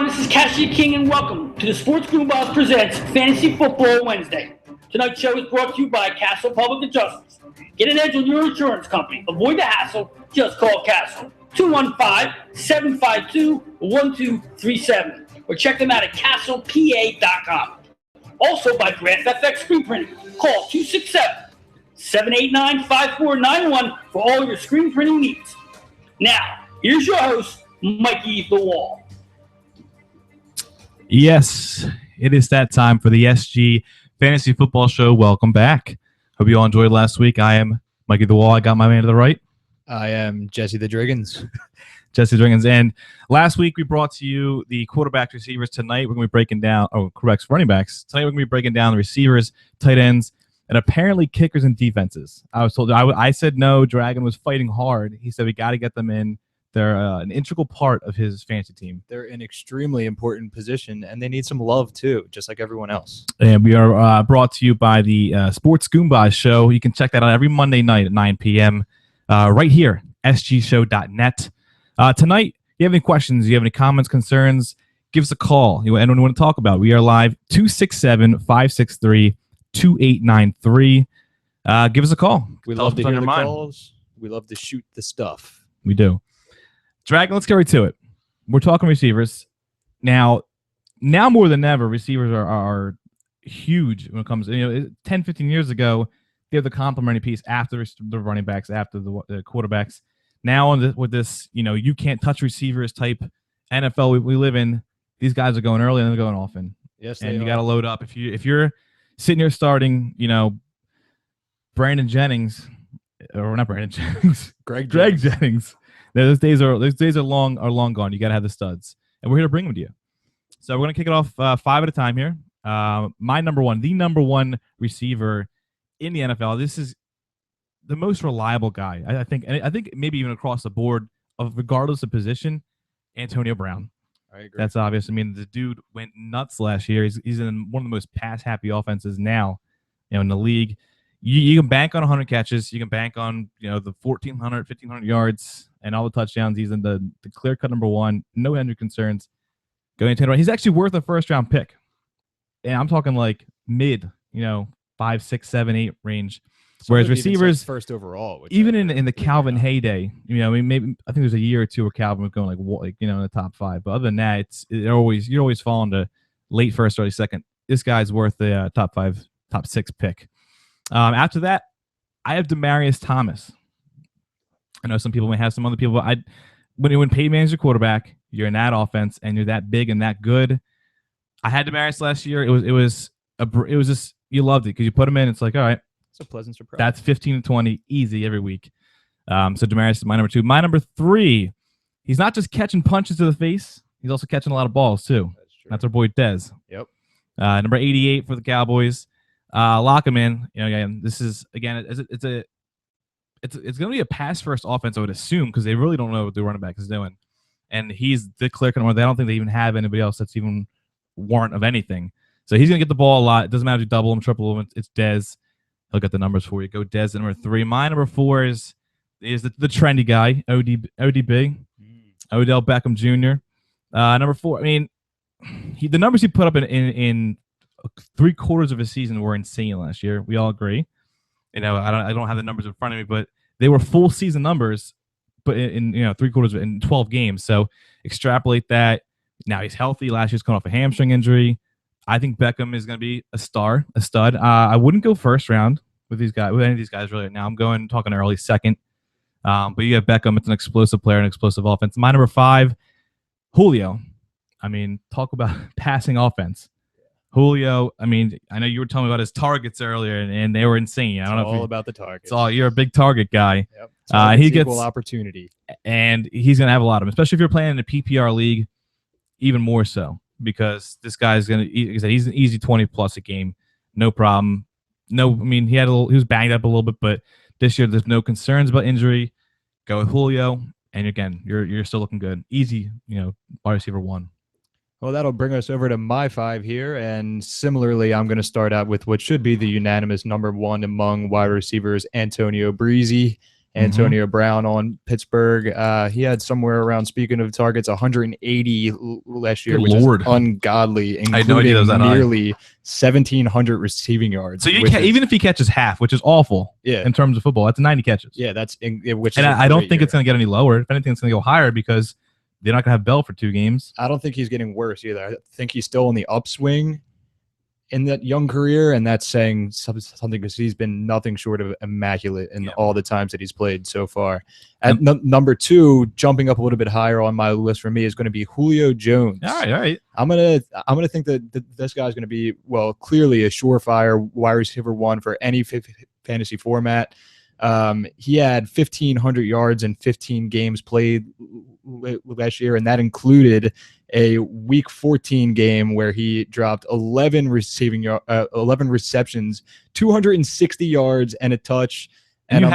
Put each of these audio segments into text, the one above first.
everyone, this is Cashier King and welcome to the Sports Goombahs Presents Fantasy Football Wednesday. Tonight's show is brought to you by Castle Public Adjusters. Get an edge on your insurance company. Avoid the hassle. Just call Castle. 215-752-1237 or check them out at castlepa.com. Also by Graph FX Screen Printing. Call 267-789-5491 for all your screen printing needs. Now, here's your host, Mikey the Wall. Yes, it is that time for the SG Fantasy Football Show. Welcome back. Hope you all enjoyed last week. I am Mikey the Wall. I got my man to the right. I am Jesse the Driggins. Jesse Driggins. And last week we brought to you the quarterback receivers. Tonight we're going to be breaking down, quarterbacks, running backs. Tonight we're going to be breaking down the receivers, tight ends, and apparently kickers and defenses. I was told, I said no, Dragon was fighting hard. He said we got to get them in. They're an integral part of his fantasy team. They're an extremely important position, and they need some love, too, just like everyone else. And we are brought to you by the Sports Goombahs Show. You can check that out every Monday night at 9 p.m. Right here, sgshow.net. Tonight, if you have any questions, you have any comments, concerns, give us a call. Anyone you want to talk about, we are live 267-563-2893. Give us a call. We love to hear the calls. We love to shoot the stuff. We do. Dragon, let's get right to it. We're talking receivers. Now more than ever, receivers are huge when it comes to, 10, 15 years ago, they have the complementary piece after the running backs, after the quarterbacks. Now with this, you can't touch receivers type NFL we live in, these guys are going early and they're going often. Yes, and you got to load up. If you're sitting here starting, Brandon Jennings, or not Brandon Jennings, Greg Jennings. Those days are long gone. You got to have the studs, and we're here to bring them to you. So we're gonna kick it off 5 at a time here. My number one receiver in the NFL. This is the most reliable guy, I think. And I think maybe even across the board, regardless of position, Antonio Brown. I agree. That's obvious. I mean, the dude went nuts last year. He's in one of the most pass-happy offenses now, in the league. You can bank on 100 catches. You can bank on the 1,400, 1,500 yards and all the touchdowns. He's in the clear-cut number one. No injury concerns. Going to he's actually worth a first-round pick. And I'm talking like mid, 5, 6, 7, 8 range. Whereas receivers first overall, even in the Calvin heyday, maybe I think there's a year or two where Calvin was going in the top 5. But other than that, you're always falling to late first, early second. This guy's worth the top 5, top 6 pick. After that, I have Demaryius Thomas. I know some people may have some other people, but when Peyton Manning's your quarterback, you're in that offense, and you're that big and that good. I had Demaryius last year. It was just, you loved it because you put him in. It's like, all right, it's a pleasant surprise. That's 15 to 20 easy every week. So Demaryius is my number 2. My number 3, he's not just catching punches to the face. He's also catching a lot of balls too. That's true. That's our boy Dez. Yep. Number 88 for the Cowboys. Lock him in. This is again. It's going to be a pass first offense, I would assume, because they really don't know what the running back is doing, and he's the clear cut one. I don't think they even have anybody else that's even warrant of anything. So he's going to get the ball a lot. It doesn't matter if you double him, triple him. It's Dez. He'll get the numbers for you. Go Dez at number 3. My number 4 is the trendy guy, ODB, Odell Beckham Jr. Number 4. I mean, the numbers he put up in 3/4 of a season were insane last year. We all agree. I don't have the numbers in front of me, but they were full season numbers, but in 3/4 in 12 games. So extrapolate that. Now he's healthy. Last year's coming off a hamstring injury. I think Beckham is going to be a stud. I wouldn't go first round with any of these guys really. Now I'm talking early second. But you have Beckham. It's an explosive player, an explosive offense. My number 5, Julio. I mean, talk about passing offense. Julio, I mean, I know you were telling me about his targets earlier, and they were insane. I don't know all about the targets. You're a big target guy. Yep. He gets opportunity, and he's going to have a lot of them, especially if you're playing in a PPR league, even more so, because this guy's going to. He's an easy 20 plus a game, no problem. No, I mean he was banged up a little bit, but this year there's no concerns about injury. Go with Julio, and again, you're still looking good. Easy, wide receiver 1. Well, that'll bring us over to my 5 here. And similarly, I'm going to start out with what should be the unanimous number 1 among wide receivers, Antonio Breezy. Antonio Brown on Pittsburgh. He had somewhere around, speaking of targets, 180 last year, Good which Lord. is ungodly, I had no idea that was including that high. nearly 1,700 receiving yards. So even if he catches half, which is awful Yeah. in terms of football, that's 90 catches. Yeah, which And is I don't think it's going to get any lower. If anything, it's going to go higher because they're not going to have Bell for 2 games. I don't think he's getting worse either. I think he's still on the upswing in that young career, and that's saying something because he's been nothing short of immaculate in all the times that he's played so far. At number 2, jumping up a little bit higher on my list for me, is going to be Julio Jones. All right. I'm gonna think that this guy's going to be, well, clearly a surefire wide receiver 1 for any fantasy format. He had 1,500 yards in 15 games played last year, and that included a Week 14 game where he dropped 11 receptions, 260 yards, and a touch. And you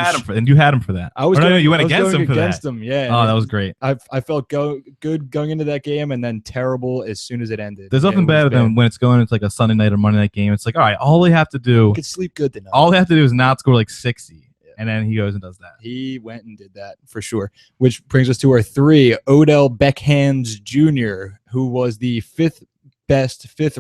had him for that. You went against him for that. Yeah. Oh, that was great. I felt good going into that game, and then terrible as soon as it ended. There's nothing better than when it's like a Sunday night or Monday night game. It's like, all right, all they have to do. You could sleep good tonight. All they have to do is not score like 60. And then he goes and does that. He went and did that for sure. Which brings us to our 3, Odell Beckham Jr., who was the 5th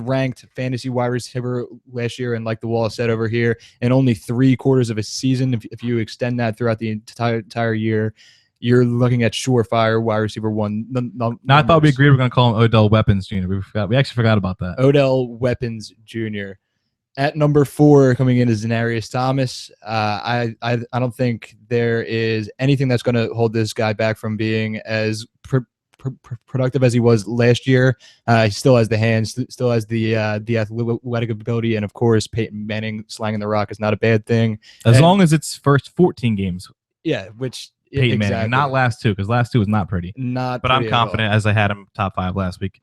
ranked fantasy wide receiver last year. And like the wall said over here, in only 3 quarters of a season, if you extend that throughout the entire year, you're looking at surefire wide receiver 1. I thought we agreed we were going to call him Odell Weapons Jr. We actually forgot about that. Odell Weapons Jr. At number 4, coming in is Denarius Thomas. I don't think there is anything that's going to hold this guy back from being as productive as he was last year. He still has the hands, still has the athletic ability, and of course, Peyton Manning slanging the rock is not a bad thing. As long as it's first 14 games. Yeah, which Peyton Manning, not last 2, because last 2 was not pretty. But I'm confident, as I had him top 5 last week.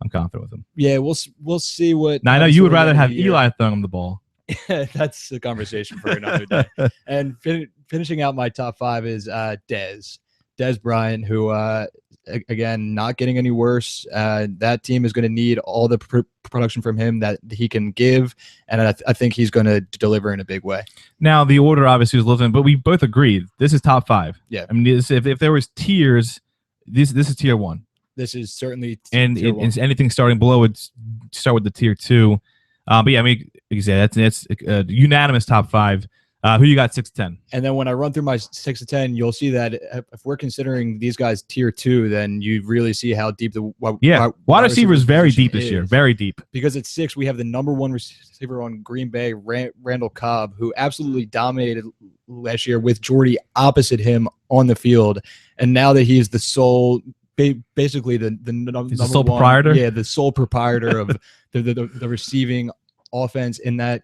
I'm confident with him. Yeah, we'll see what. Now I know you would rather have Eli throwing him the ball. That's a conversation for another day. And finishing out my top 5 is Dez Bryant, who again, not getting any worse. That team is going to need all the production from him that he can give, and I think he's going to deliver in a big way. Now the order obviously was lifting, but we both agreed this is top 5. Yeah, I mean, if there was tiers, this is tier 1. This is certainly it's anything starting below would start with the tier 2. But yeah, I mean, exactly. That's unanimous top 5. Who you got 6 to 10? And then when I run through my 6 to 10, you'll see that if we're considering these guys tier 2, then you really see how deep the wide receiver is very deep this year, very deep. Because at 6, we have the number 1 receiver on Green Bay, Randall Cobb, who absolutely dominated last year with Jordy opposite him on the field, and now that he is the sole. Basically, the number the sole 1, proprietor. Yeah, the sole proprietor of the receiving offense in that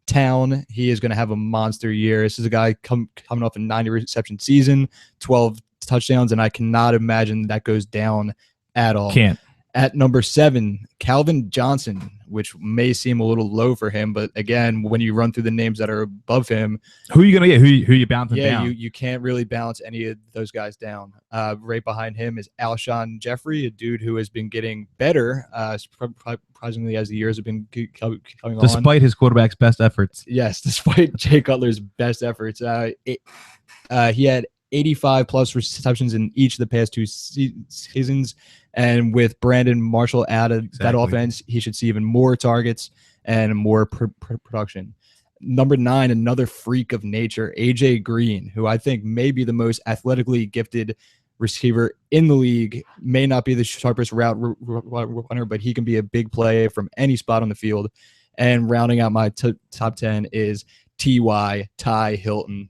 town. He is going to have a monster year. This is a guy coming off a 90 reception season, 12 touchdowns, and I cannot imagine that goes down at all. Can't. At number 7, Calvin Johnson, which may seem a little low for him, but again, when you run through the names that are above him, who are you gonna get? Who you bouncing down? Yeah, you can't really balance any of those guys down. Right behind him is Alshon Jeffrey, a dude who has been getting better, surprisingly, as the years have been coming on. Despite his quarterback's best efforts. Yes, despite Jay Cutler's best efforts. He had 85 plus receptions in each of the past 2 seasons. And with Brandon Marshall out of that offense, he should see even more targets and more production. Number 9, another freak of nature, AJ Green, who I think may be the most athletically gifted receiver in the league. May not be the sharpest route runner, but he can be a big play from any spot on the field. And rounding out my top 10 is Ty Hilton,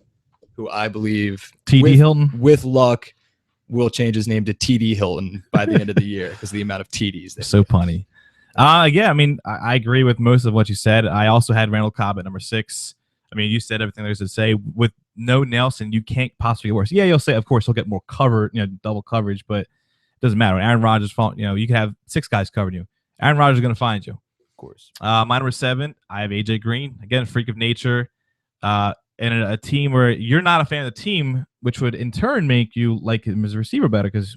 who I believe Hilton with luck will change his name to TD Hilton by the end of the year because of the amount of TDs. So punny. Yeah, I mean, I agree with most of what you said. I also had Randall Cobb at number 6. I mean, you said everything there is to say. With no Nelson, you can't possibly get worse. Yeah, you'll say, of course, he'll get more cover, double coverage, but it doesn't matter. When Aaron Rodgers, you can have 6 guys covering you. Aaron Rodgers is going to find you. Of course. My number 7, I have AJ Green. Again, freak of nature. And a team where you're not a fan of the team, which would in turn make you like him as a receiver better. Because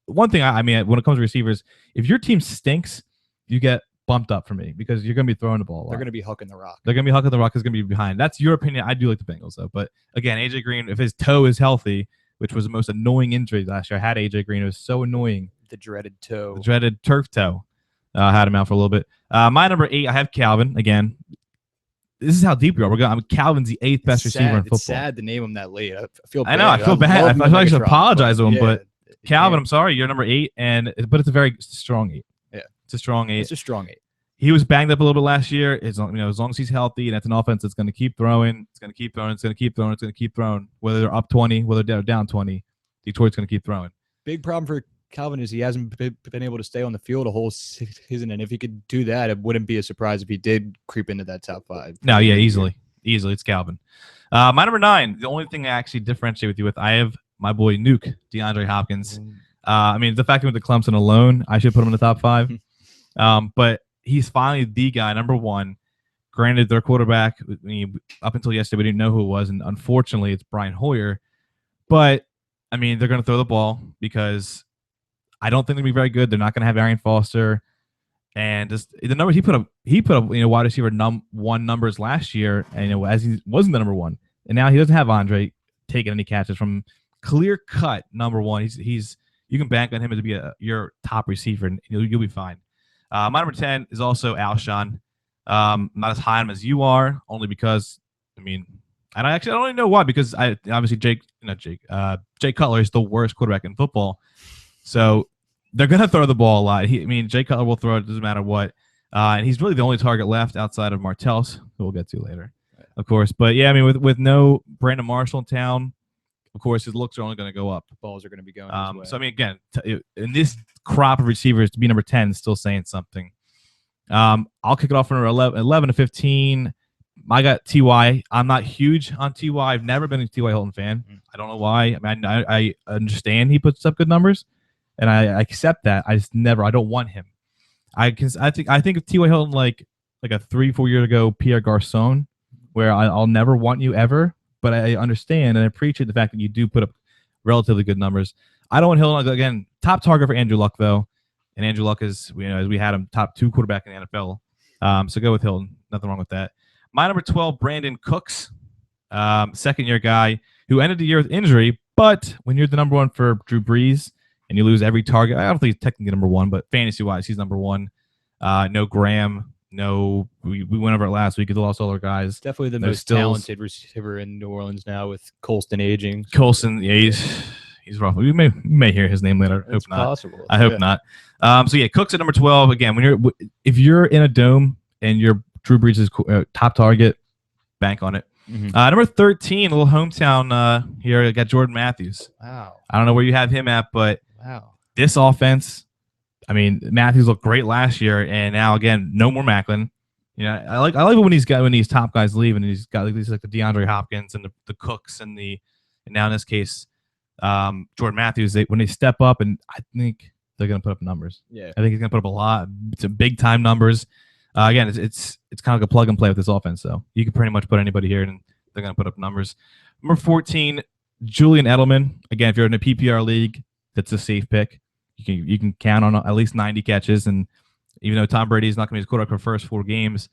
one thing, I mean, when it comes to receivers, if your team stinks, you get bumped up for me because you're going to be throwing the ball a lot. They're going to be hucking the rock. They're going to be hucking the rock. Is going to be behind. That's your opinion. I do like the Bengals though, but again, AJ Green, if his toe is healthy, which was the most annoying injury last year, I had AJ Green. It was so annoying. The dreaded toe. The dreaded turf toe. Had him out for a little bit. My number 8, I have Calvin again. This is how deep we are. We're going. Calvin's the 8th best receiver in football. It's sad to name him that late. I feel bad. I know. I feel bad. I feel like I should apologize to him, but Calvin, yeah. I'm sorry. You're number 8, but it's a very strong 8. Yeah, it's a strong 8. It's a strong 8. He was banged up a little bit last year. As long as he's healthy, and that's an offense that's going to keep throwing. It's going to keep throwing. It's going to keep throwing. It's going to keep throwing. Whether they're up 20, whether they're down 20, Detroit's going to keep throwing. Big problem for Calvin is he hasn't been able to stay on the field a whole season, and if he could do that, it wouldn't be a surprise if he did creep into that top 5. No, yeah, easily, it's Calvin. My number 9, the only thing I actually differentiate with you with, I have my boy Nuke, DeAndre Hopkins. I mean, the fact he went to Clemson alone, I should put him in the top 5. But he's finally the guy, number 1. Granted, their quarterback, up until yesterday, we didn't know who it was, and unfortunately, it's Brian Hoyer. But I mean, they're going to throw the ball because I don't think they're going to be very good. They're not going to have Arian Foster, and just the numbers he put up, wide receiver 1 numbers last year, and as he wasn't the number 1, and now he doesn't have Andre taking any catches from clear cut number 1. He's you can bank on him to be your top receiver, and you'll be fine. My number 10 is also Alshon. Not as high on him as you are, only because I don't even know why. Because obviously Jay Cutler is the worst quarterback in football, so they're gonna throw the ball a lot. Jay Cutler will throw it, doesn't matter what, and he's really the only target left outside of Martellus, who we'll get to later, of course. But yeah, with no Brandon Marshall in town, of course his looks are only going to go up. The balls are going to be going. So again, in this crop of receivers, to be number 10 is still saying something. I'll kick it off from 11 to 15. I got T.Y. I'm not huge on T.Y. I've never been a T.Y. Hilton fan. I don't know why. I understand he puts up good numbers, and I accept that. I don't want him. I think of T.Y. Hilton like a 3-4 years ago Pierre Garcon, where I'll never want you ever, but I understand and I appreciate the fact that you do put up relatively good numbers. I don't want Hilton, again, top target for Andrew Luck, though. And Andrew Luck is, as we had him, top 2 quarterback in the NFL. So go with Hilton. Nothing wrong with that. My number 12, Brandon Cooks, second-year guy who ended the year with injury. But when you're the number 1 for Drew Brees and you lose every target, I don't think he's technically number 1, but fantasy-wise, he's number 1. No Graham. No, we went over it last week. They lost all our guys. Definitely the most talented receiver in New Orleans now with Colston aging. Colston, yeah, he's rough. We may hear his name later. I hope not. Possible. I hope not. So yeah, Cook's at number 12. Again, if you're in a dome and you're Drew Brees' top target, bank on it. Number 13, a little hometown here. I got Jordan Matthews. Wow. I don't know where you have him at, but wow, this offense. Matthews looked great last year, and now again, no more Macklin. I like it when these top guys leave, and he's got these like the DeAndre Hopkins and the Cooks and now in this case, Jordan Matthews. When they step up, and I think they're going to put up numbers. Yeah, I think he's going to put up a lot. It's big time numbers. Again, it's kind of like a plug and play with this offense. So you can pretty much put anybody here, and they're going to put up numbers. Number 14, Julian Edelman. Again, if you're in a PPR league, that's a safe pick. You can count on at least 90 catches, and even though Tom Brady is not going to be his quarterback for the first 4 games,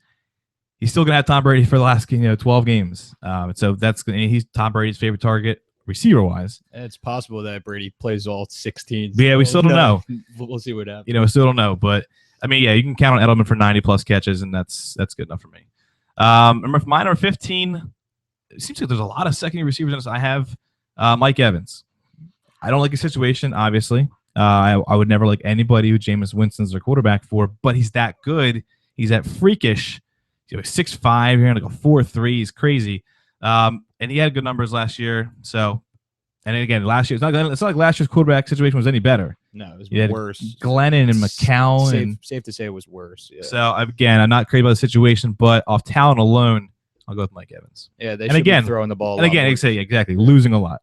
he's still going to have Tom Brady for the last 12 games. So he's Tom Brady's favorite target receiver wise. And it's possible that Brady plays all 16. But yeah, we still don't know. We'll see what happens. We still don't know, but you can count on Edelman for 90 plus catches, and that's good enough for me. My number 15. It seems like there's a lot of secondary receivers in this. I have Mike Evans. I don't like his situation, obviously. I would never like anybody who Jameis Winston's their quarterback for, but he's that good. He's that freakish. He's 6'5", you're gonna go 4'3". He's crazy. And he had good numbers last year. So, and again, last year it's not like last year's quarterback situation was any better. No, it was worse. Glennon and McCown. Safe to say it was worse. Yeah. So again, I'm not crazy about the situation, but off talent alone, I'll go with Mike Evans. Yeah, they should be throwing the ball. And again, exactly, losing a lot.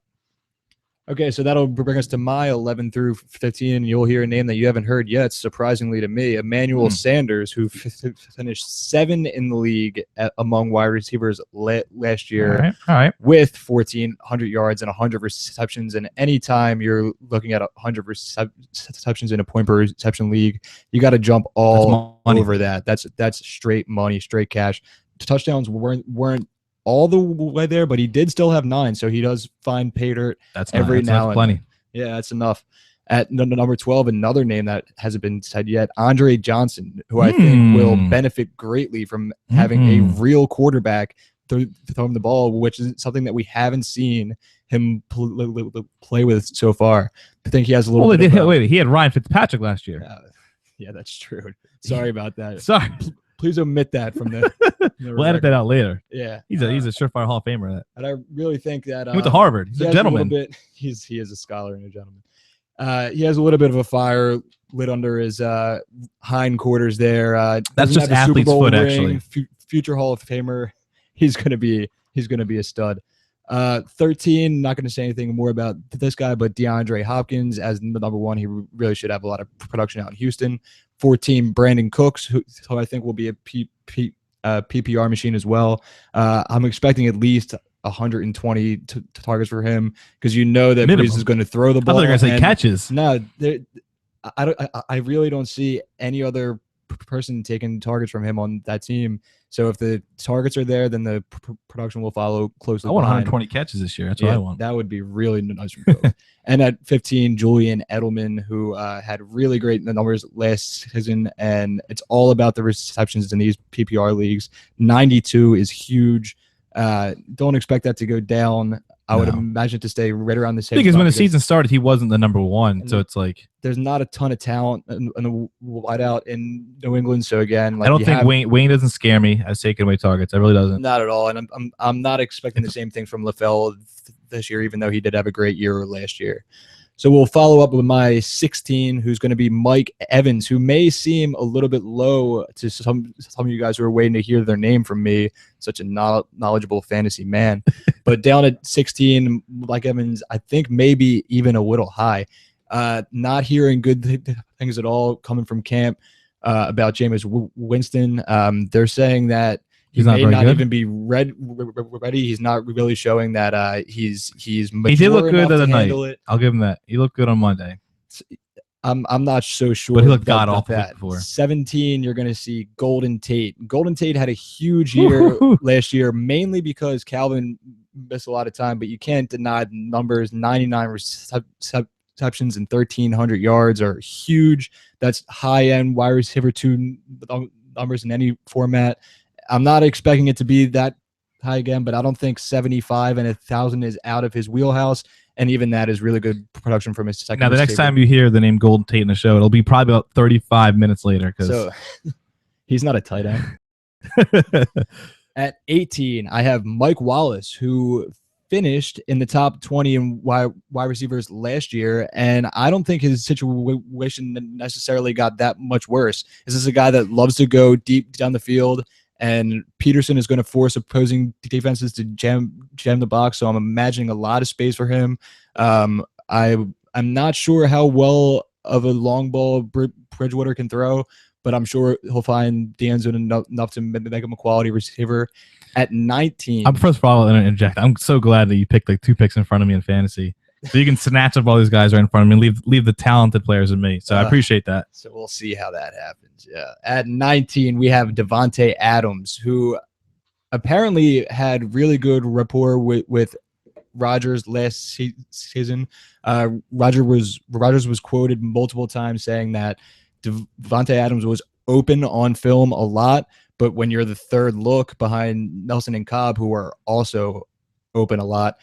Okay, so that'll bring us to my 11 through 15. You'll hear a name that you haven't heard yet, surprisingly to me, Emmanuel Sanders, who finished 7 in the league among wide receivers last year All right. with 1,400 yards and 100 receptions. And anytime you're looking at 100 receptions in a point per reception league, you got to jump all over that. That's straight money, straight cash. Touchdowns weren't all the way there, but he did still have 9, so he does find pay dirt every now and then. Yeah, that's enough. At number 12, another name that hasn't been said yet, Andre Johnson, who I think will benefit greatly from having a real quarterback throwing the ball, which is something that we haven't seen him play with so far. I think he has a little bit wait, he had Ryan Fitzpatrick last year. Yeah, that's true. Sorry about that. Sorry. Please omit that from the. We'll edit that out later. Yeah, he's a surefire Hall of Famer. And I really think that he went to Harvard. He's a gentleman. He is a scholar and a gentleman. He has a little bit of a fire lit under his hindquarters there. That's just athlete's foot, actually. Future Hall of Famer. He's gonna be a stud. 13. Not going to say anything more about this guy, but DeAndre Hopkins as the number 1. He really should have a lot of production out in Houston. 14. Brandon Cooks, who I think will be a PPR machine as well. I'm expecting at least 120 targets for him because you know that Breeze is going to throw the ball. I thought you were going to say catches. No, I really don't see any other person taking targets from him on that team. So if the targets are there, then the production will follow closely. I want 120 catches this year. That's what I want. That would be really nice from Cooks. And at 15, Julian Edelman, who had really great numbers last season, and it's all about the receptions in these PPR leagues. 92 is huge. Don't expect that to go down. I would imagine to stay right around the same. Because when the season started, he wasn't the number 1, so it's like there's not a ton of talent in the wideout in New England. So again, I don't think Wayne doesn't scare me as taking away targets. It really doesn't. Not at all. And I'm not expecting the same thing from LaFell this year, even though he did have a great year last year. So we'll follow up with my 16, who's going to be Mike Evans, who may seem a little bit low to some of you guys who are waiting to hear their name from me, such a knowledgeable fantasy man. But down at 16, Mike Evans, I think maybe even a little high. Not hearing good things at all coming from camp about Jameis Winston. They're saying that he may not even be ready. He's not really showing that he's mature. He did look good the other night. It. I'll give him that. He looked good on Monday. I'm not so sure. But he looked god awful before. 17, you're going to see Golden Tate. Golden Tate had a huge year last year, mainly because Calvin missed a lot of time. But you can't deny the numbers. 99 receptions and 1,300 yards are huge. That's high-end wide receiver 2 numbers in any format. I'm not expecting it to be that high again, but I don't think 75 and 1,000 is out of his wheelhouse. And even that is really good production from his second. Now, the next time you hear the name Golden Tate in the show, it'll be probably about 35 minutes later. So he's not a tight end. At 18, I have Mike Wallace, who finished in the top 20 in wide receivers last year, and I don't think his situation necessarily got that much worse. This is a guy that loves to go deep down the field, and Peterson is going to force opposing defenses to jam the box. So I'm imagining a lot of space for him. I'm not sure how well of a long ball Bridgewater can throw, but I'm sure he'll find the end zone enough to make him a quality receiver. At 19, I'm first of all going to interject. I'm so glad that you picked like 2 picks in front of me in fantasy, so you can snatch up all these guys right in front of me and leave the talented players in me. So I appreciate that. So we'll see how that happens. Yeah. At 19, we have Devontae Adams, who apparently had really good rapport with Rodgers last season. Rodgers was quoted multiple times saying that Devontae Adams was open on film a lot, but when you're the third look behind Nelson and Cobb, who are also open a lot,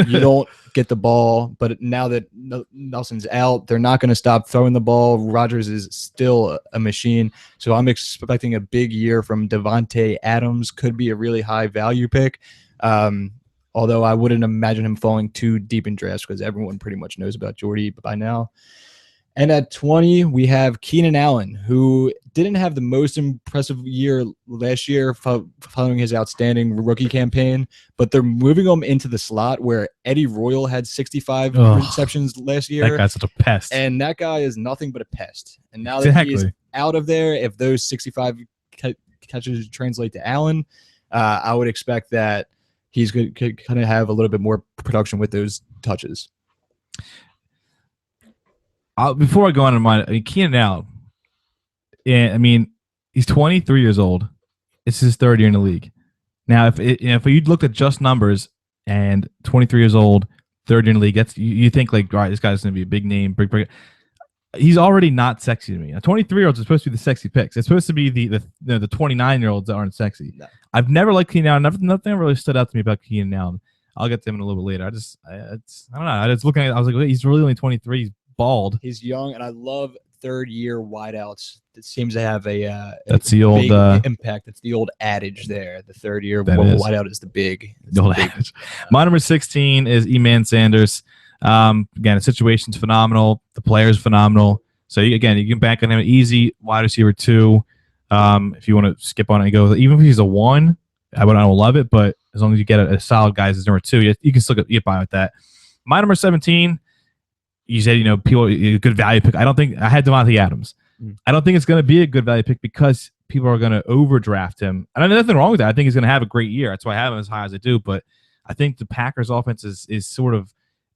you don't get the ball. But now that Nelson's out, they're not going to stop throwing the ball. Rodgers is still a machine, so I'm expecting a big year from Devontae Adams. Could be a really high value pick, although I wouldn't imagine him falling too deep in drafts because everyone pretty much knows about Jordy by now. And at 20, we have Keenan Allen, who didn't have the most impressive year last year following his outstanding rookie campaign, but they're moving him into the slot where Eddie Royal had 65 receptions last year. That guy's such a pest. And that guy is nothing but a pest. And now that he's out of there, if those 65 catches translate to Allen, I would expect that he's going to kind of have a little bit more production with those touches. Before I go on to mine, Keenan Allen, he's 23 years old. It's his third year in the league. Now, if you looked at just numbers and 23 years old, third year in the league, that's you think like, all right, this guy's going to be a big name. He's already not sexy to me. A 23-year-old is supposed to be the sexy picks. It's supposed to be the 29-year-olds that aren't sexy. No. I've never liked Keenan Allen. Nothing really stood out to me about Keenan Allen. I'll get to him in a little bit later. I don't know. I was looking at it, I was like, wait, he's really only 23. He's bald. He's young, and I love third-year wideouts. It seems to have that's the old impact. It's the old adage there. The third-year wideout is the old adage. My number 16 is Eman Sanders. Again, the situation's phenomenal. The player's phenomenal. So you can bank on him. Easy wide receiver 2. If you want to skip on it and go, even if he's a 1, I don't love it, but as long as you get a solid guy as number 2, you can still get by with that. My number 17. You said, people, a good value pick. I had Devontae Adams. I don't think it's going to be a good value pick because people are going to overdraft him. And there's nothing wrong with that. I think he's going to have a great year. That's why I have him as high as I do. But I think the Packers offense is sort of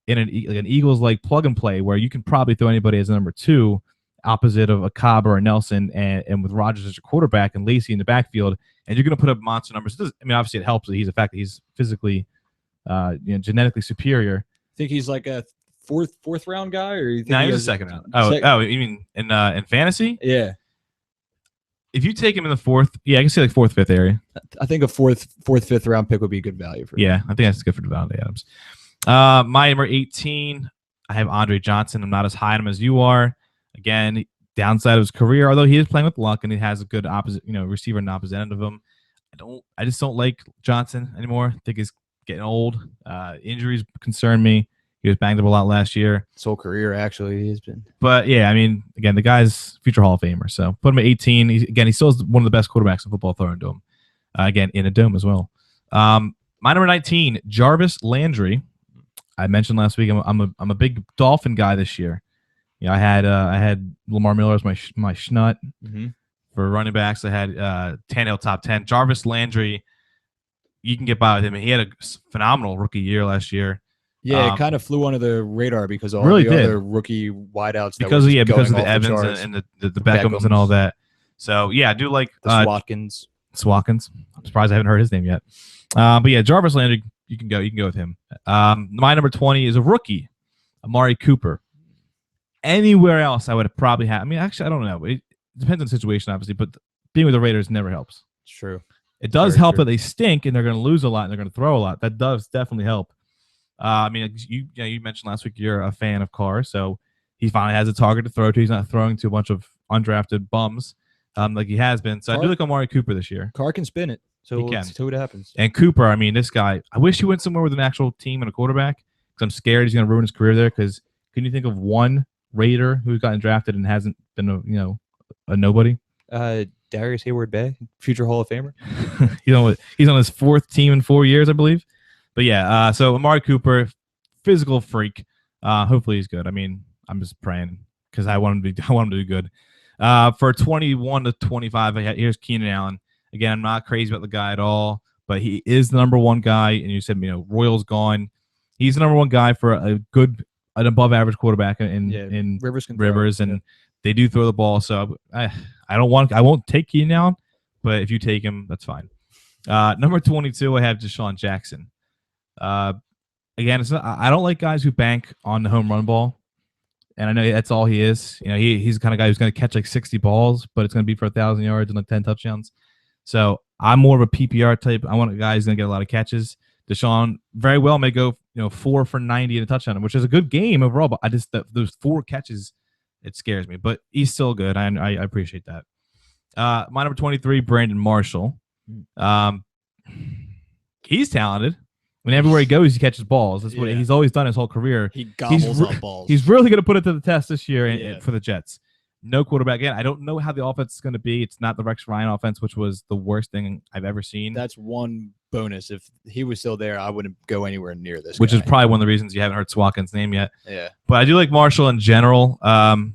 in an Eagles-like plug and play where you can probably throw anybody as a number 2 opposite of a Cobb or a Nelson and with Rodgers as your quarterback and Lacey in the backfield, and you're going to put up monster numbers. Obviously it helps that he's physically, genetically superior. Think he's like a fourth round guy, or you think he was a second round? Oh, you mean in fantasy? Yeah. If you take him in the 4th, I can say like 4th, 5th area. I think a 4th, 5th round pick would be a good value for him. Yeah, I think that's good for Devontae Adams. My number 18, I have Andre Johnson. I'm not as high on him as you are. Again, downside of his career, although he is playing with luck and he has a good opposite, receiver and opposite end of him. I just don't like Johnson anymore. I think he's getting old. Injuries concern me. He was banged up a lot last year. His whole career, actually, he's been. But yeah, again, the guy's future Hall of Famer. So put him at 18. He still is one of the best quarterbacks in football thrown to him. Again, in a dome as well. My number 19, Jarvis Landry. I mentioned last week I'm a big Dolphin guy this year. I had Lamar Miller as my schnut for running backs. I had Tannehill top 10. Jarvis Landry, you can get by with him. He had a phenomenal rookie year last year. Yeah, it kind of flew under the radar because all the other rookie wideouts. Because of the Evans and the Beckhams and all that. So yeah, I do like the Swatkins. I'm surprised I haven't heard his name yet. But yeah, Jarvis Landry, you can go with him. My number 20 is a rookie, Amari Cooper. Anywhere else, I would probably have. Actually, I don't know. It depends on the situation, obviously, but being with the Raiders never helps. It's true. It does help that they stink and they're going to lose a lot and they're going to throw a lot. That does definitely help. You mentioned last week you're a fan of Carr, so he finally has a target to throw to. He's not throwing to a bunch of undrafted bums like he has been. So I do like Amari Cooper this year. Carr can spin it, so we'll see what happens. And Cooper, this guy, I wish he went somewhere with an actual team and a quarterback because I'm scared he's going to ruin his career there. Because can you think of one Raider who's gotten drafted and hasn't been a nobody? Darius Hayward-Bay, future Hall of Famer. He's on his 4th team in 4 years, I believe. But yeah, so Amari Cooper, physical freak. Hopefully he's good. I'm just praying because I want him to do good. For 21 to 25, here's Keenan Allen. Again, I'm not crazy about the guy at all, but he is the number 1 guy. And you said, Royal's gone. He's the number 1 guy for an above average quarterback in Rivers, and they do throw the ball. So I won't take Keenan Allen, but if you take him, that's fine. Number 22, I have Deshaun Jackson. Again, I don't like guys who bank on the home run ball, and I know that's all he is. He's the kind of guy who's going to catch like 60 balls, but it's going to be for 1,000 yards and like 10 touchdowns. So I'm more of a PPR type. I want a guy who's going to get a lot of catches. Deshaun very well may go 4 for 90 and a touchdown, which is a good game overall. But those 4 catches, it scares me. But he's still good. I appreciate that. My number 23, Brandon Marshall. He's talented. And everywhere he goes, he catches balls. That's what Yeah. he's always done his whole career. He gobbles up balls. He's really going to put it to the test this year Yeah. for the Jets. No quarterback. Again, I don't know how the offense is going to be. It's not the Rex Ryan offense, which was the worst thing I've ever seen. That's one bonus. If he was still there, I wouldn't go anywhere near this. Which guy. is probably one of the reasons you haven't heard Swatkin's name yet. Yeah. But I do like Marshall in general,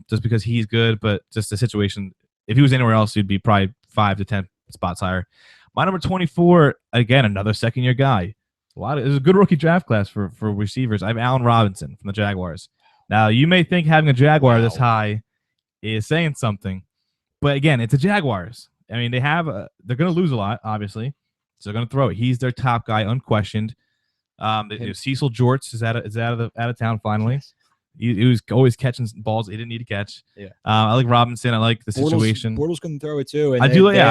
just because he's good. But just the situation, if he was anywhere else, he'd be probably 5 to 10 spots higher. My number 24, again, another second-year guy. It's a good rookie draft class for receivers. I have Allen Robinson from the Jaguars. Now, you may think having a Jaguar this high is saying something, but again, it's a Jaguars. I mean, they're going to lose a lot, obviously, so they're going to throw it. He's their top guy, unquestioned. Cecil Jorts is out of town finally. He was always catching balls he didn't need to catch. Yeah. I like Robinson. I like the situation. Bortles can throw it too. And I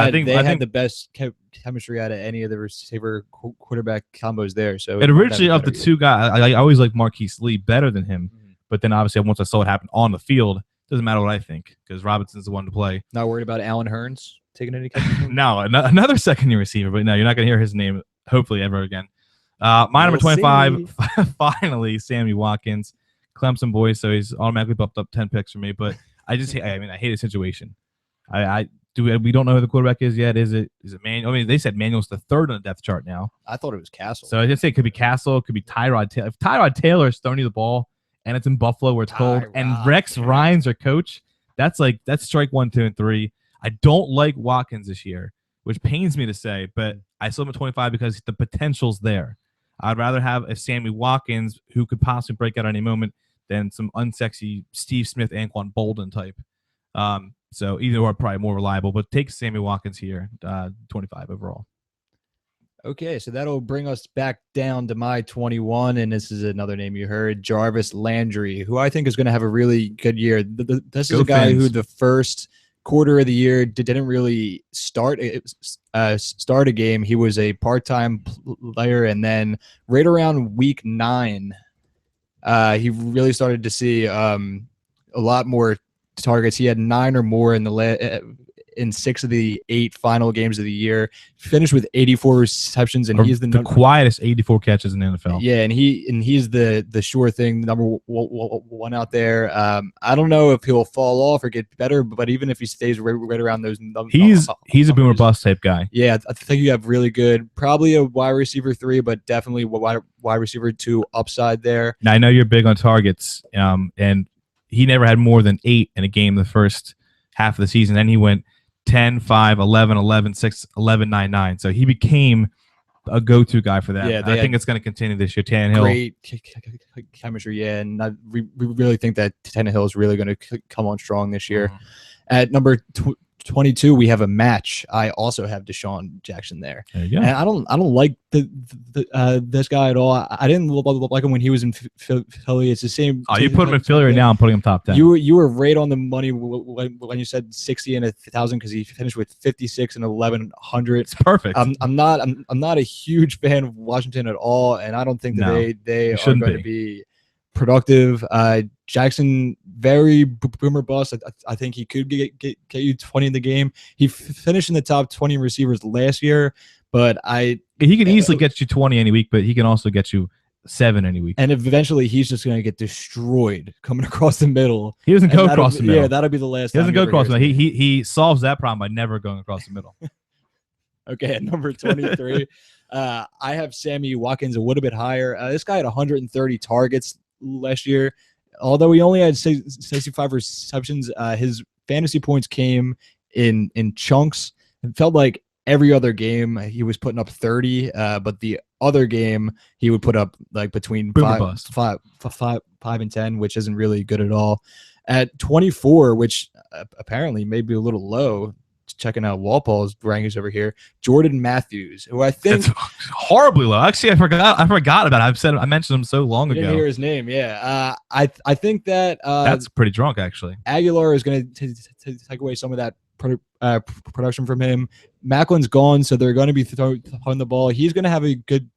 think they had the best chemistry out of any of the receiver quarterback combos there. So and originally of the two guys, I always liked Marquise Lee better than him. Mm-hmm. But then obviously once I saw it happen on the field, doesn't matter what I think because Robinson's the one to play. Not worried about Allen Hurns taking any catches. No, another second-year receiver. But no, you're not going to hear his name hopefully ever again. My number 25, finally, Sammy Watkins. Clemson boy, so he's automatically bumped up 10 picks for me. But I hate the situation. We don't know who the quarterback is yet. Is it Manuel? I mean, they said Manuel's the third on the depth chart now. I thought it was Castle. So I just say it could be Castle, it could be Tyrod Taylor. If Tyrod Taylor is throwing you the ball and it's in Buffalo where it's cold, and Rex Ryan's their coach, that's strike 1, 2, and 3. I don't like Watkins this year, which pains me to say, but I still am at 25 because the potential's there. I'd rather have a Sammy Watkins who could possibly break out at any moment than some unsexy Steve Smith, Anquan Bolden type. So either or probably more reliable, but take Sammy Watkins here, 25 overall. Okay, so that'll bring us back down to my 21, and this is another name you heard, Jarvis Landry, who I think is going to have a really good year. This is a guy who the first quarter of the year didn't really start a game. He was a part-time player, and then right around week 9, he really started to see a lot more targets. He had 9 or more in 6 of the 8 final games of the year. Finished with 84 receptions, and he's the quietest 84 catches in the NFL. Yeah, and he's the sure thing, number one out there. I don't know if he'll fall off or get better, but even if he stays right around those numbers, he's a boomer bust type guy. Yeah, I think you have really good, probably a wide receiver 3, but definitely wide receiver 2 upside there. Now I know you're big on targets, and he never had more than 8 in a game the first half of the season. Then he went 10, 5, 11, 11, 6, 11, 9, 9. So he became a go-to guy for that. Yeah, I think it's going to continue this year. Tannehill. Great chemistry, yeah. And we really think that Tannehill is really going to come on strong this year. Mm-hmm. At number 22, we have a match. I also have Deshaun Jackson there. There you go. And I don't like this guy at all. I didn't like him when he was in Philly. It's the same. Oh, you put him in Philly right now. I'm putting him top 10. You were right on the money when you said 60 and 1,000 because he finished with 56 and 1,100. It's perfect. I'm not a huge fan of Washington at all, and I don't think that they are going to be productive. Jackson, very boomer bust. I think he could get you 20 in the game. He finished in the top 20 receivers last year, but he can easily get you 20 any week, but he can also get you 7 any week. And eventually, he's just going to get destroyed coming across the middle. He doesn't go across the middle. Yeah, that'll be the last. He doesn't go across the middle. He solves that problem by never going across the middle. Okay, at number 23, I have Sammy Watkins a little bit higher. This guy had 130 targets last year. Although he only had 65 receptions, his fantasy points came in chunks. It felt like every other game he was putting up 30, but the other game he would put up like between 5 and 10, which isn't really good at all. At 24, which apparently may be a little low, checking out Walpole's rankings over here, Jordan Matthews, who I think it's horribly low. Actually, I forgot about it. I mentioned him so long ago. Didn't hear his name. Yeah, I think that that's pretty drunk actually. Aguilar is going to take away some of that production from him. Macklin's gone, so they're going to be throwing the ball. He's going to have a good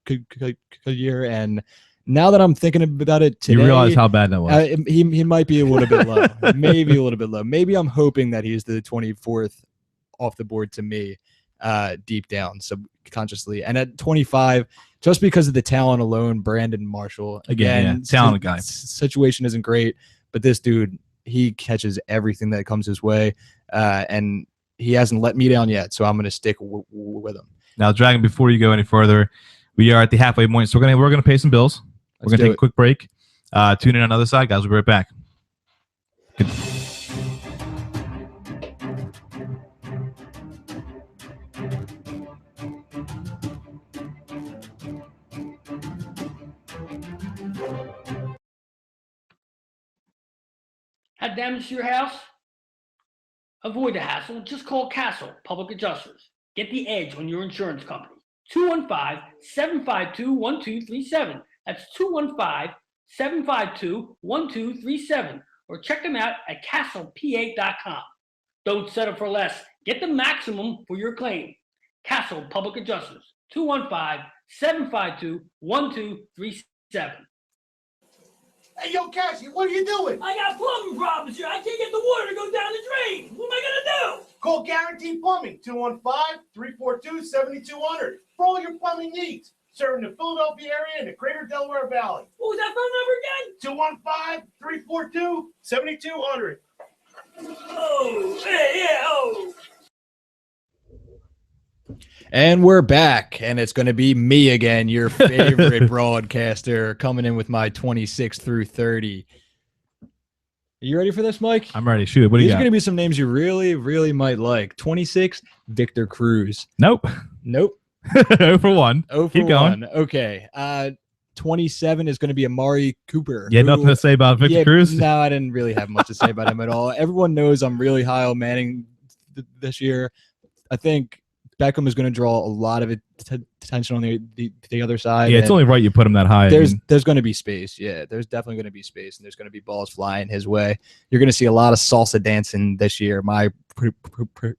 year. And now that I'm thinking about it today, you realize how bad that was. He might be a little bit low. Maybe a little bit low. Maybe I'm hoping that he's the 24th off the board to me. deep down, subconsciously. And at 25, just because of the talent alone, Brandon Marshall, again, talented guy. Situation isn't great, but this dude, he catches everything that comes his way, and he hasn't let me down yet. So I'm going to stick with him. Now, Dragon, before you go any further, we are at the halfway point, so we're gonna pay some bills. We're gonna take a quick break. Tune in on the other side, guys. We'll be right back. Good. Had damage to your house? Avoid the hassle. Just call Castle Public Adjusters. Get the edge on your insurance company. 215-752-1237. That's 215-752-1237. Or check them out at castlepa.com. Don't settle for less. Get the maximum for your claim. Castle Public Adjusters. 215-752-1237. Hey, yo, Cassie, what are you doing? I got plumbing problems here. I can't get the water to go down the drain. What am I going to do? Call Guaranteed Plumbing, 215-342-7200 for all your plumbing needs. Serving the Philadelphia area and the greater Delaware Valley. What was that phone number again? 215-342-7200. Oh, yeah, oh. And we're back, and it's going to be me again, your favorite broadcaster, coming in with my 26 through 30. Are you ready for this, Mike? I'm ready. Shoot. What do you These got? are going to be some names you really, really might like. 26, Victor Cruz. Nope. Nope. 0 for 1. 0 for Keep going. 1. Okay. 27 is going to be Amari Cooper. Yeah, nothing to say about Victor Cruz? No, I didn't really have much to say about him at all. Everyone knows I'm really high on Manning this year. I think Beckham is going to draw a lot of attention on the other side. Yeah, it's only right you put him that high. There's going to be space. Yeah, there's definitely going to be space, and there's going to be balls flying his way. You're going to see a lot of salsa dancing this year. My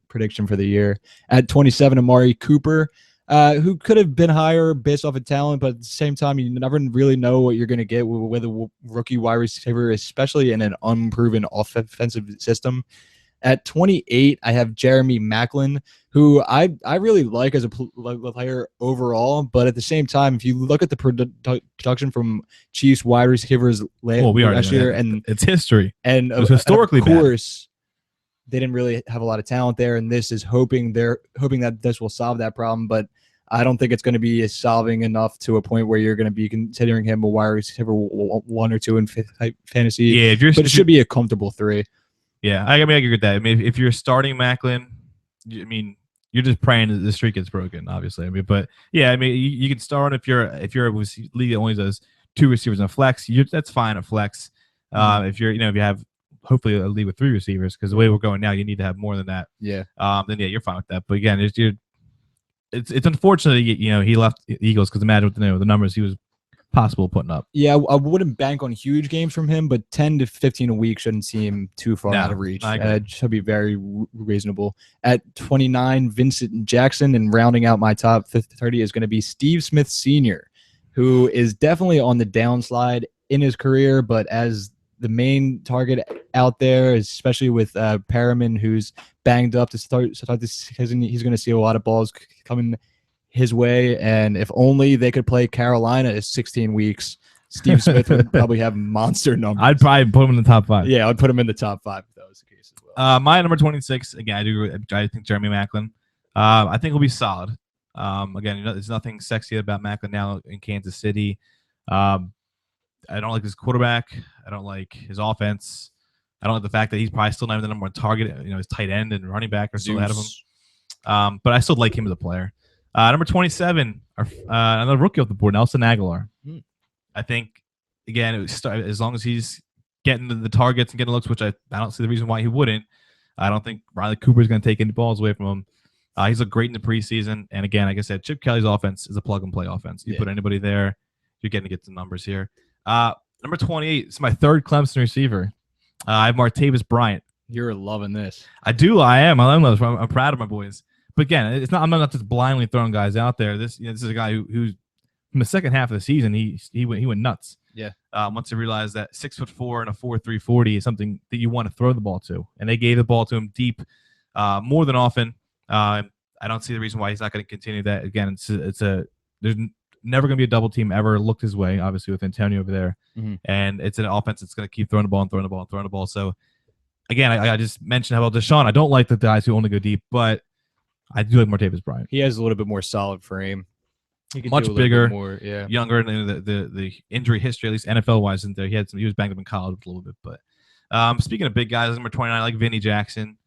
prediction for the year. At 27, Amari Cooper, who could have been higher based off of talent, but at the same time, you never really know what you're going to get with a rookie wide receiver, especially in an unproven offensive system. At 28, I have Jeremy Maclin, who I really like as a player overall. But at the same time, if you look at the production from Chiefs wide receivers last year, and it's history, and it was historically of course, they didn't really have a lot of talent there. And this is hoping that this will solve that problem. But I don't think it's going to be solving enough to a point where you're going to be considering him a wide receiver 1 or 2 in fantasy. Yeah, but it should be a comfortable 3. Yeah, I agree with that. I mean, if you're starting Maclin, I mean, you're just praying that the streak gets broken, obviously. I mean, but yeah, I mean, you can start if you're a league that only does 2 receivers in a flex. That's fine at flex. If you're if you have hopefully a league with 3 receivers, because the way we're going now, you need to have more than that. Yeah. Then you're fine with that. But again, it's unfortunate he left the Eagles, because imagine what the numbers he was possible putting up. Yeah, I wouldn't bank on huge games from him, but 10 to 15 a week shouldn't seem too far out of reach. It should be very reasonable. At 29, Vincent Jackson, and rounding out my top 30 is going to be Steve Smith Sr., who is definitely on the downslide in his career, but as the main target out there, especially with Perriman, who's banged up to start this season, he's going to see a lot of balls coming his way, and if only they could play Carolina at 16 weeks, Steve Smith would probably have monster numbers. I'd probably put him in the top 5. Yeah, I'd put him in the top 5 if that was the case as well. My number 26, again, I think Jeremy Maclin. I think he'll be solid. Again, there's nothing sexy about Maclin now in Kansas City. I don't like his quarterback. I don't like his offense. I don't like the fact that he's probably still not even the number 1 target. His tight end and running back are still ahead of him. But I still like him as a player. Number 27, another rookie off the board, Nelson Aguilar. I think, again, as long as he's getting the targets and getting looks, which I don't see the reason why he wouldn't. I don't think Riley Cooper is going to take any balls away from him. He's looked great in the preseason. And again, like I said, Chip Kelly's offense is a plug-and-play offense. You put anybody there, you're getting to get some numbers here. Number 28 is my 3rd Clemson receiver. I have Martavis Bryant. You're loving this. I do. I am. I'm proud of my boys. But again, I'm not just blindly throwing guys out there. This is a guy who's from the second half of the season, he went nuts. Yeah. Once he realized that 6'4" and a 4.3 40 is something that you want to throw the ball to, and they gave the ball to him deep more than often. I I don't see the reason why he's not going to continue that. Again, there's never going to be a double team ever looked his way, obviously, with Antonio over there. And it's an offense that's going to keep throwing the ball and throwing the ball and throwing the ball. So, again, I just mentioned how about Deshaun. I don't like the guys who only go deep, but I do like Martavis Bryant. He has a little bit more solid frame. He can Much do a little bigger, bit more, younger. And the injury history, at least NFL-wise, isn't there. He was banged up in college a little bit. But speaking of big guys, number 29, I like Vinny Jackson.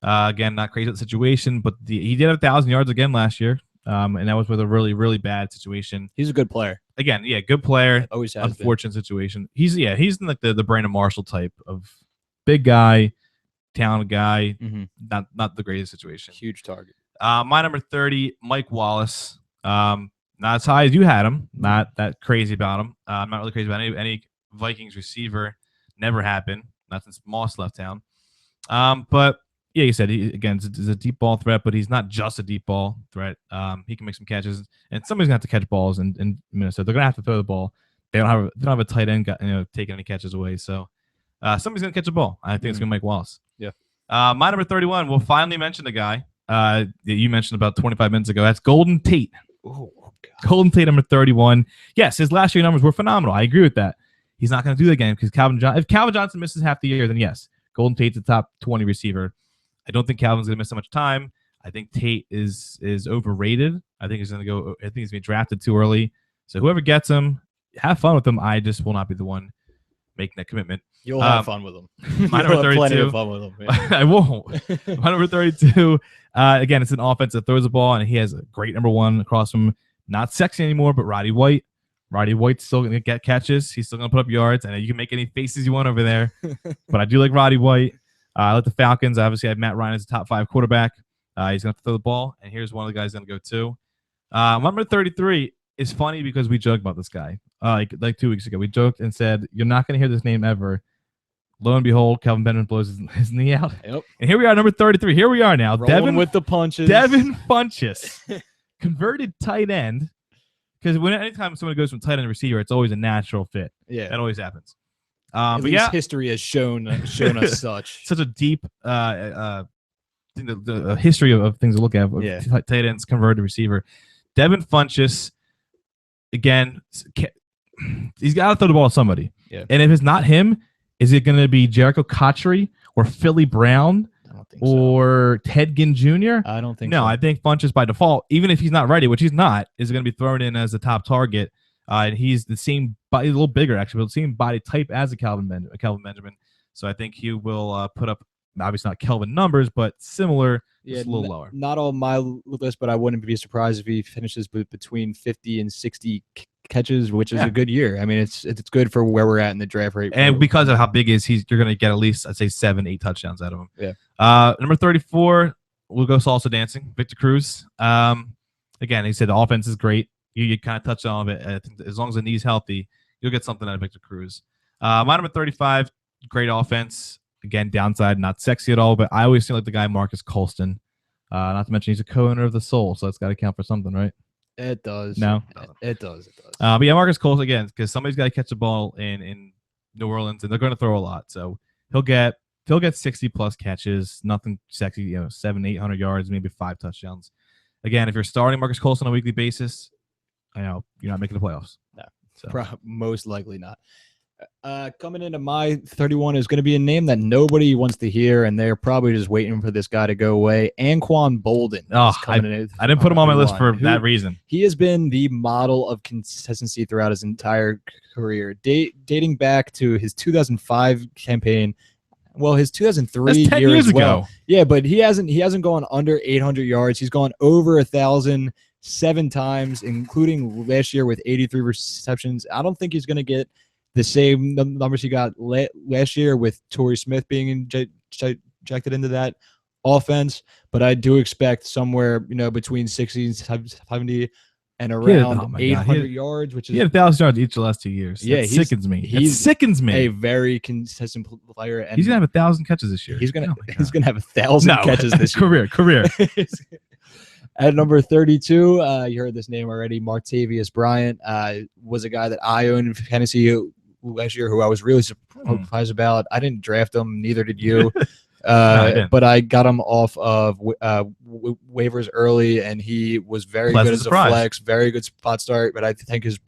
Again, not crazy at the situation, but he did have 1,000 yards again last year. And that was with a really, really bad situation. He's a good player. Again, good player. Always has unfortunate situation. He's in like the Brandon Marshall type of big guy, talented guy. Not the greatest situation. Huge target. My number 30, Mike Wallace. Not as high as you had him. Not that crazy about him. I'm not really crazy about any Vikings receiver. Never happened. Not since Moss left town. But yeah, you said he's a deep ball threat, but he's not just a deep ball threat. He can make some catches, and somebody's gonna have to catch balls in Minnesota. They're gonna have to throw the ball. They don't have a tight end taking any catches away. So somebody's gonna catch a ball. I think it's gonna make Wallace. Yeah. My number 31. We'll finally mention the guy that you mentioned about 25 minutes ago. That's Golden Tate. Oh, God. Golden Tate, number 31. Yes, his last year numbers were phenomenal. I agree with that. He's not going to do that again because if Calvin Johnson misses half the year, then yes, Golden Tate's a top 20 receiver. I don't think Calvin's going to miss so much time. I think Tate is overrated. I think he's going to be drafted too early. So whoever gets him, have fun with him. I just will not be the one making that commitment. You'll have fun with him. My number 32. Plenty of fun with him. Yeah. I won't. My number 32. Again, it's an offense that throws the ball, and he has a great number one across from him. Not sexy anymore, but Roddy White. Roddy White's still going to get catches. He's still going to put up yards, and you can make any faces you want over there. But I do like Roddy White. I like the Falcons. Obviously, I have Matt Ryan as a top 5 quarterback. He's going to throw the ball, and here's one of the guys going to go too. Number 33 is funny because we joked about this guy. Like 2 weeks ago, we joked and said, you're not going to hear this name ever. Lo and behold, Kelvin Benjamin blows his knee out. Yep. And here we are, number 33. Here we are now. Rolling with the punches. Devin Funchess, converted tight end. Because anytime someone goes from tight end to receiver, it's always a natural fit. Yeah. That always happens. At But least yeah, history has shown us such. such a deep the history of things to look at. Yeah. Tight ends converted to receiver. Devin Funchess, again, he's got to throw the ball to somebody. Yeah. And if it's not him, is it going to be Jericho Cotchery or Philly Brown I don't think or Ted Ginn Jr.? I don't think No, so. I think Funchess by default, even if he's not ready, which he's not, is going to be thrown in as the top target. And he's the same body, a little bigger actually, but the same body type as a Kelvin Benjamin. So I think he will put up, obviously not Kelvin numbers, but similar, just a little lower. Not on my list, but I wouldn't be surprised if he finishes between 50 and 60 catches, which is a good year. I mean, it's good for where we're at in the draft rate. And because of how big he is, you're going to get at least, I'd say, 7-8 touchdowns out of him. Yeah. Number 34, we'll go salsa dancing. Victor Cruz. Again, he said the offense is great. You kind of touched on it. I think as long as the knee's healthy, you'll get something out of Victor Cruz. My number 35, great offense. Again, downside, not sexy at all, but I always feel like the guy Marcus Colston. Not to mention he's a co-owner of the Soul, so that's got to count for something, right? It does. No? It does. But yeah, Marcus Colston, again, because somebody's got to catch the ball in New Orleans, and they're going to throw a lot. So he'll get 60-plus catches, nothing sexy, 700-800 yards, maybe 5 touchdowns. Again, if you're starting Marcus Colston on a weekly basis, I know you're not making the playoffs. No, so. Most likely not. Coming into my 31 is going to be a name that nobody wants to hear, and they're probably just waiting for this guy to go away. Anquan Bolden. I didn't put him on my list for that reason. He has been the model of consistency throughout his entire career, dating back to his 2005 campaign. Well, his 2003 That's 10 year years as well. ago. Yeah, but he hasn't gone under 800 yards. He's gone over 1,000 7 times, including last year with 83 receptions. I don't think he's going to get the same numbers he got last year with Torrey Smith being injected into that offense, but I do expect somewhere between 60 and 70 and around 800 yards, which is he had 1,000 yards each of the last 2 years. Yeah, that sickens me. He sickens me. A very consistent player, and he's gonna have 1,000 catches this year. He's gonna have 1,000 catches this year. Career. At number 32, you heard this name already. Martavis Bryant was a guy that I owned in fantasy last year, who I was really surprised about. I didn't draft him, neither did you. I didn't. but I got him off of waivers early, and he was very Pleasant good as surprise. a flex, very good spot start. But I think his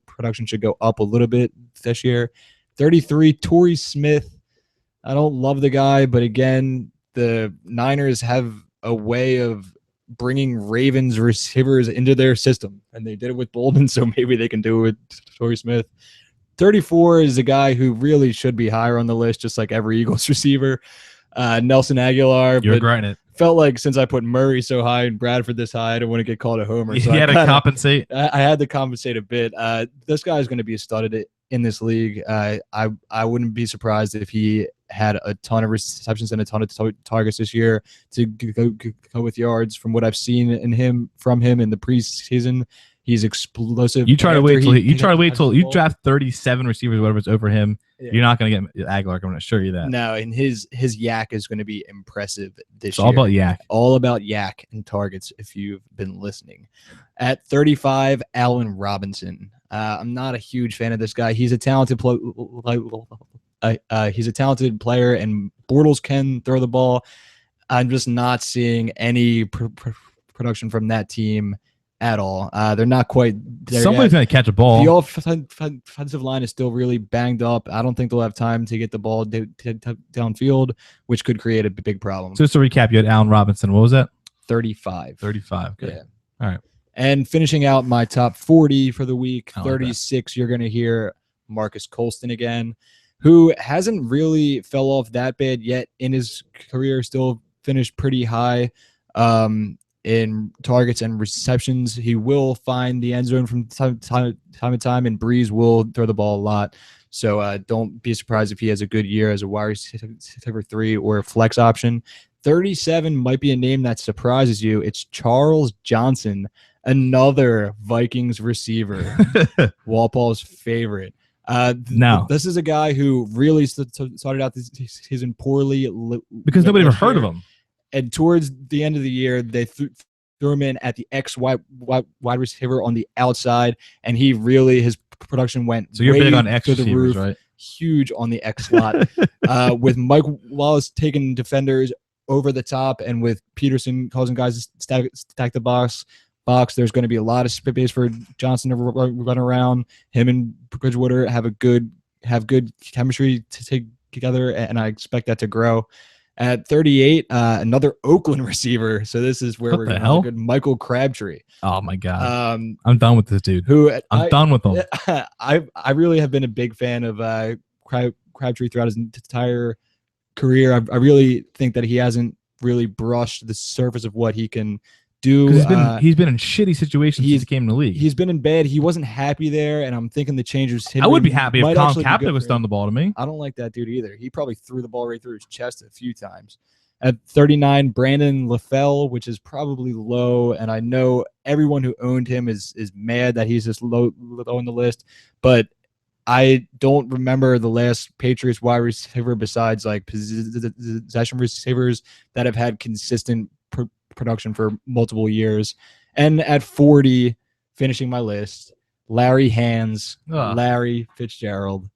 production should go up a little bit this year. 33, Torrey Smith. I don't love the guy, but again, the Niners have a way of bringing Ravens receivers into their system, and they did it with Bolden, so maybe they can do it with Torrey Smith. 34 is a guy who really should be higher on the list, just like every Eagles receiver. Nelson Aguilar. You're but regretting it. felt like since I put Murray so high and Bradford this high, I don't want to get called a homer. You So had to compensate. I had to compensate a bit. This guy is going to be a stud in this league. I wouldn't be surprised if he had a ton of receptions and a ton of targets this year to go with yards. From what I've seen from him in the preseason, he's explosive. You try to wait till you ball. draft 37 receivers, whatever's over him. Yeah. You're not going to get Aguilar. I'm going to assure you that. No, and his yak is going to be impressive this It's year. all about yak. All about yak and targets, if you've been listening. At 35, Allen Robinson. I'm not a huge fan of this guy. He's a talented he's a talented player, and Bortles can throw the ball. I'm just not seeing any production from that team at all. They're not quite there Somebody's yet. going to catch a ball. The offensive line is still really banged up. I don't think they'll have time to get the ball downfield, which could create a big problem. So just to recap, you had Allen Robinson. What was that? 35. 35. Good. Yeah. All right. And finishing out my top 40 for the week, I like that. 36, you're going to hear Marcus Colston again, who hasn't really fell off that bad yet in his career, still finished pretty high in targets and receptions. He will find the end zone from time to time, and Breeze will throw the ball a lot. So don't be surprised if he has a good year as a wide receiver 3 or a flex option. 37 might be a name that surprises you. It's Charles Johnson, another Vikings receiver, Walpole's favorite. No. This is a guy who really started out this season poorly Because nobody ever last heard of year. him. And towards the end of the year, they threw him in at the X wide receiver on the outside, and his production went So you're way big on X to the receivers, roof, right? huge on the X slot. With Mike Wallace taking defenders over the top, and with Peterson causing guys to stack the box, there's going to be a lot of space for Johnson to run around. Him and Bridgewater have good chemistry to take together, and I expect that to grow. At 38, another Oakland receiver. So this is where What we're the going to hell? have a good Michael Crabtree. Oh my God. I'm done with this dude. I'm done with him. I really have been a big fan of Crabtree throughout his entire career. I really think that he hasn't really brushed the surface of what he can do. He's been in shitty situations since he came in the league. He's been in bad. He wasn't happy there, and I'm thinking the change was him. I would be happy if might Colin actually be Kaepernick good was for throwing him. the ball to me. I don't like that dude either. He probably threw the ball right through his chest a few times. At 39, Brandon LaFell, which is probably low, and I know everyone who owned him is mad that he's just low on the list, but I don't remember the last Patriots wide receiver besides like possession receivers that have had consistent production for multiple years. And at 40, finishing my list, Larry Fitzgerald.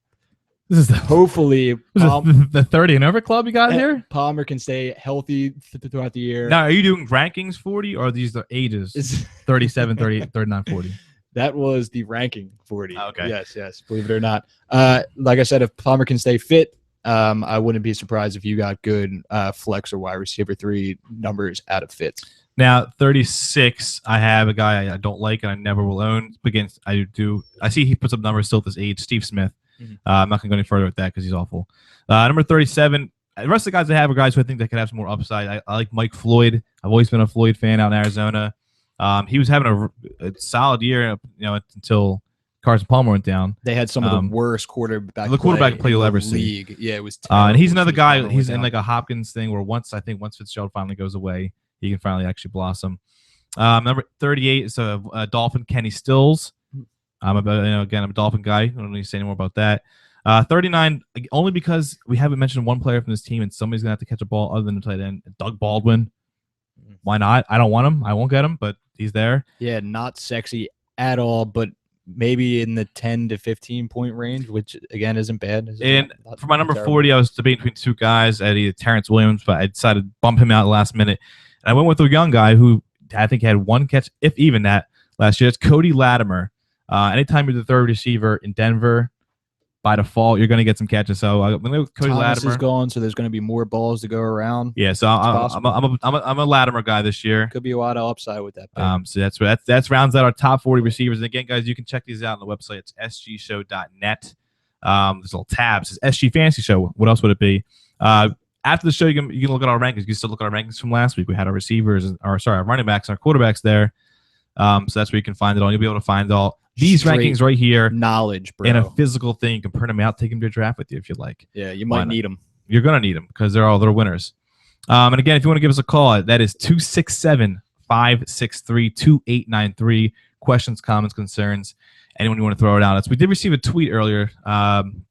This is Hopefully, the 30 and over club you got here? Palmer can stay healthy throughout the year. Now, are you doing rankings 40 or are these the ages? 37, 38, 39, 40. That was the ranking 40. Okay. Yes. Believe it or not. Like I said, if Palmer can stay fit, I wouldn't be surprised if you got good flex or wide receiver 3 numbers out of Fitz. Now, 36, I have a guy I don't like and I never will own. I see he puts up numbers still at this age, Steve Smith. Mhm. I'm not going to go any further with that because he's awful. Number 37, the rest of the guys I have are guys who I think that could have some more upside. I like Mike Floyd. I've always been a Floyd fan out in Arizona. He was having a solid year, until Carson Palmer went down. They had some of the worst quarterback play you'll ever see. league. Yeah, it was And he's another guy. Palmer He's went in down. like a Hopkins thing where once Fitzgerald finally goes away, he can finally actually blossom. Number 38 is a Dolphin, Kenny Stills. I'm I'm a Dolphin guy. I don't need to say any more about that. 39, only because we haven't mentioned one player from this team, and somebody's gonna have to catch a ball other than the tight end. Doug Baldwin. Why not? I don't want him. I won't get him, but he's there. Yeah, not sexy at all, but maybe in the 10 to 15 point range, which again isn't bad. And Not for my number terrible. 40, I was debating between two guys. I had either Terrence Williams, but I decided to bump him out at the last minute. And I went with a young guy who I think had one catch, if even that, last year. It's Cody Latimer. Anytime you're the third receiver in Denver, by default, you're going to get some catches. So I'm going to go with Cody Thomas Latimer. is gone, so there's going to be more balls to go around. Yeah, so I'm a Latimer guy this year. Could be a lot of upside with that pick. So that's rounds out our top 40 receivers. And again, guys, you can check these out on the website. It's sgshow.net. There's little tabs. It's SG Fantasy Show. What else would it be? After the show, you can look at our rankings. You can still look at our rankings from last week. We had our receivers, our running backs, and our quarterbacks there. So that's where you can find it all. You'll be able to find all these Straight rankings right here knowledge, bro. in a physical thing. You can print them out, take them to your draft with you if you like. Yeah, you might need them. You're gonna need them because they're winners. And again, if you want to give us a call, that is 267-563-2893. Questions, comments, concerns, anyone you want to throw it out. We did receive a tweet earlier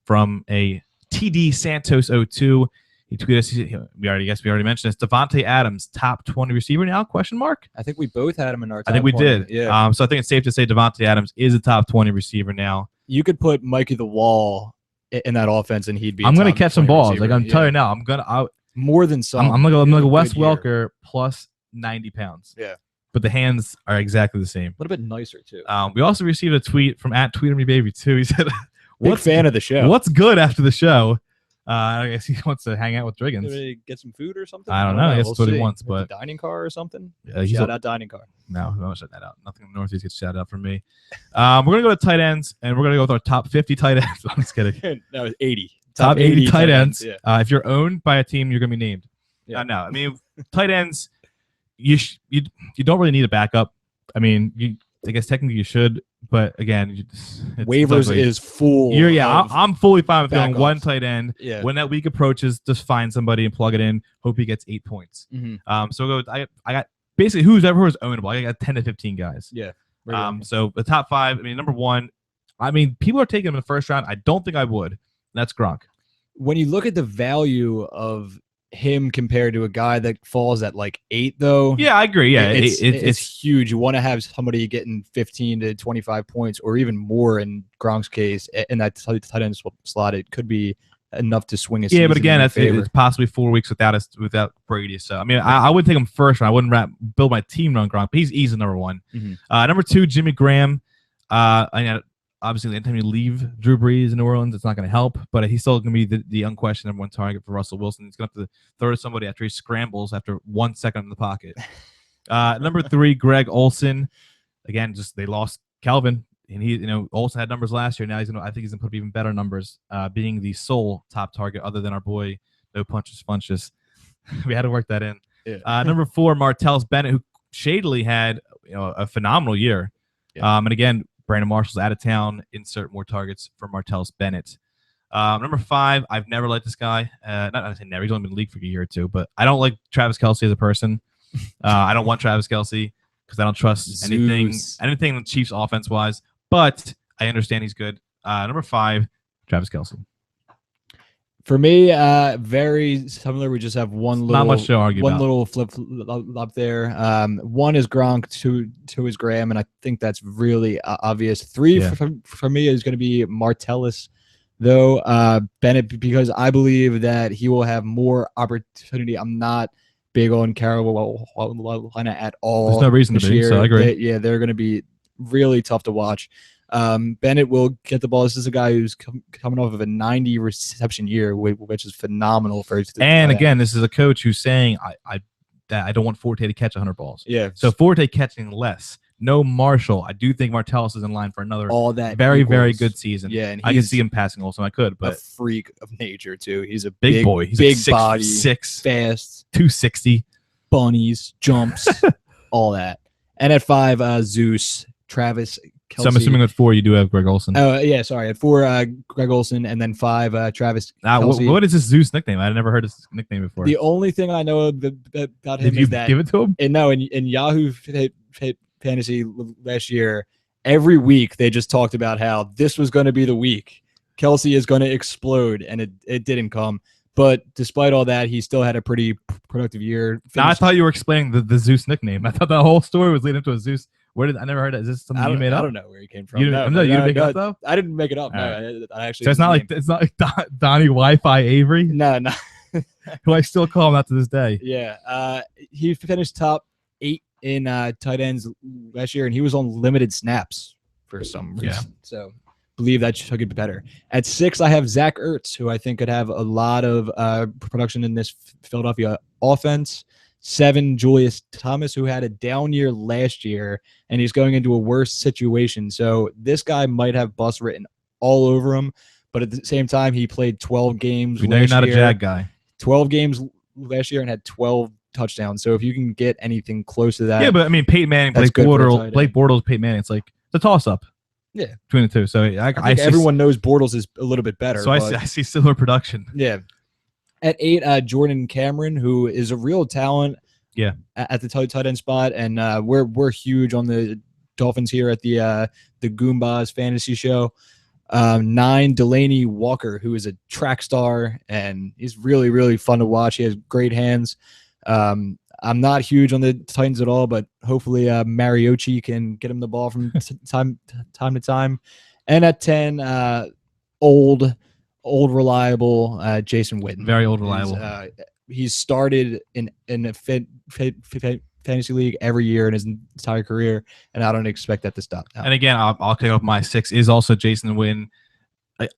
from a TD Santos 02. He tweeted us. We already mentioned this. Devontae Adams, top 20 receiver now? Question mark. I think we both had him in our top I think we 20. did. Yeah. So I think it's safe to say Devontae Adams is a top 20 receiver now. You could put Mikey the Wall in that offense, and he'd be. I'm gonna catch some balls. Receiver. Like I'm telling you now, I'm gonna. More than some. I'm like a Wes Good year. Welker plus 90 pounds. Yeah. But the hands are exactly the same. A little bit nicer too. We also received a tweet from @TweeterMeBaby too. He said, Big fan of the show. What's good after the show? I guess he wants to hang out with Driggins. Did we get some food or something? I don't know. I guess that's what he wants, Maybe but a dining car or something. Yeah, Shout out dining car. No, don't shut that out. Nothing in the Northeast gets shouted out from me. We're gonna go to tight ends, and we're gonna go with our top 50 tight ends. I'm just kidding. No, 80. Top 80 tight ends. Yeah. If you're owned by a team, you're gonna be named. Yeah. No, I mean tight ends. You don't really need a backup. I mean, I guess technically you should, but again, waivers is full. I'm fully fine with going backups. one tight end. Yeah. When that week approaches, just find somebody and plug it in. Hope he gets 8 points. Mm-hmm. So we'll go. I got basically whoever was ownable. I got 10 to 15 guys. Yeah. So the top 5. I mean, number 1. I mean, people are taking him in the first round. I don't think I would. That's Gronk. When you look at the value of him compared to a guy that falls at like 8, though. Yeah, I agree. Yeah, it's huge. You want to have somebody getting 15 to 25 points or even more in Gronk's case in that tight end slot. It could be enough to swing a season. Yeah, but again, it's favor. possibly 4 weeks without Brady. So I mean, I would take him first round. I wouldn't build my team around Gronk, but he's easy number 1. Mm-hmm. Number 2, Jimmy Graham. Obviously, anytime you leave Drew Brees in New Orleans, it's not going to help. But he's still going to be the unquestioned number 1 target for Russell Wilson. He's going to have to throw to somebody after he scrambles after 1 second in the pocket. Number 3, Greg Olsen. Again, just they lost Calvin, and Olsen had numbers last year. Now I think he's going to put up even better numbers, being the sole top target other than our boy No Punches Funches. We had to work that in. Yeah. Number 4, Martellus Bennett, who shadily had a phenomenal year. Yeah. And again, Brandon Marshall's out of town. Insert more targets for Martellus Bennett. Number 5, I've never liked this guy. Not I say never. He's only been in the league for a year or two, but I don't like Travis Kelce as a person. I don't want Travis Kelce because I don't trust anything in the Chiefs offense wise. But I understand he's good. Number 5, Travis Kelce. For me, very similar. We just have one little, not much to argue about. Little flip up there. 1 is Gronk, 2 is Graham, and I think that's really obvious. 3 for me is going to be Martellus, though Bennett, because I believe that he will have more opportunity. I'm not big on Carolina at all. There's no reason to be. So I agree. They're going to be really tough to watch. Bennett will get the ball. This is a guy who's coming off of a 90 reception year, which is phenomenal for. And again, this is a coach who's saying I don't want Forte to catch 100 balls. Yeah. So Forte catching less. No Marshall. I do think Martellus is in line for another very very good season. Yeah, and I can see him passing also. I could, but a freak of nature too. He's a big boy. He's big like body, 6'6", fast, 260, bunnies, jumps, all that. And at 5, Zeus, Travis Kelce. So I'm assuming at 4 you do have Greg Olsen. Oh yeah, sorry. At 4, Greg Olsen, and then 5, Travis Kelce. What is this Zeus nickname? I've never heard his nickname before. The only thing I know about him Did you is that give it to him? And no, in Yahoo Fantasy last year, every week they just talked about how this was going to be the week. Kelce is going to explode, and it didn't come. But despite all that, he still had a pretty productive year. Now, I thought you were explaining the Zeus nickname. I thought that whole story was leading up to a Zeus. Where did I never heard that? Is this something you made I up? don't know where he came from. You didn't make it up though. I didn't make it up. All No, I actually. So it's not like Donnie Wi-Fi Avery, No. who I still call him out to this day. Yeah. He finished top 8 in tight ends last year, and he was on limited snaps for some reason. Yeah. So believe that should get better. At 6, I have Zach Ertz, who I think could have a lot of production in this Philadelphia offense. 7, Julius Thomas, who had a down year last year, and he's going into a worse situation. So this guy might have bust written all over him, but at the same time, he played 12 games. We know you're not a Jag guy. 12 games last year and had 12 touchdowns. So if you can get anything close to that, Yeah, but I mean, Peyton Manning, Blake Bortles, Peyton Manning. It's like it's a toss-up. Yeah, between the two. So I think everyone knows Bortles is a little bit better. So I see similar production. Yeah. At 8, Jordan Cameron, who is a real talent. Yeah. At the tight end spot, and we're huge on the Dolphins here at the Goombahs fantasy show. 9, Delaney Walker, who is a track star, and he's really, really fun to watch. He has great hands. I'm not huge on the Titans at all, but hopefully Mariucci can get him the ball from time to time. And at 10, old reliable Jason Witten. Very old reliable. He's started in a fantasy league every year in his entire career, and I don't expect that to stop now. And again, I'll kick off my 6 is also Jason Witten.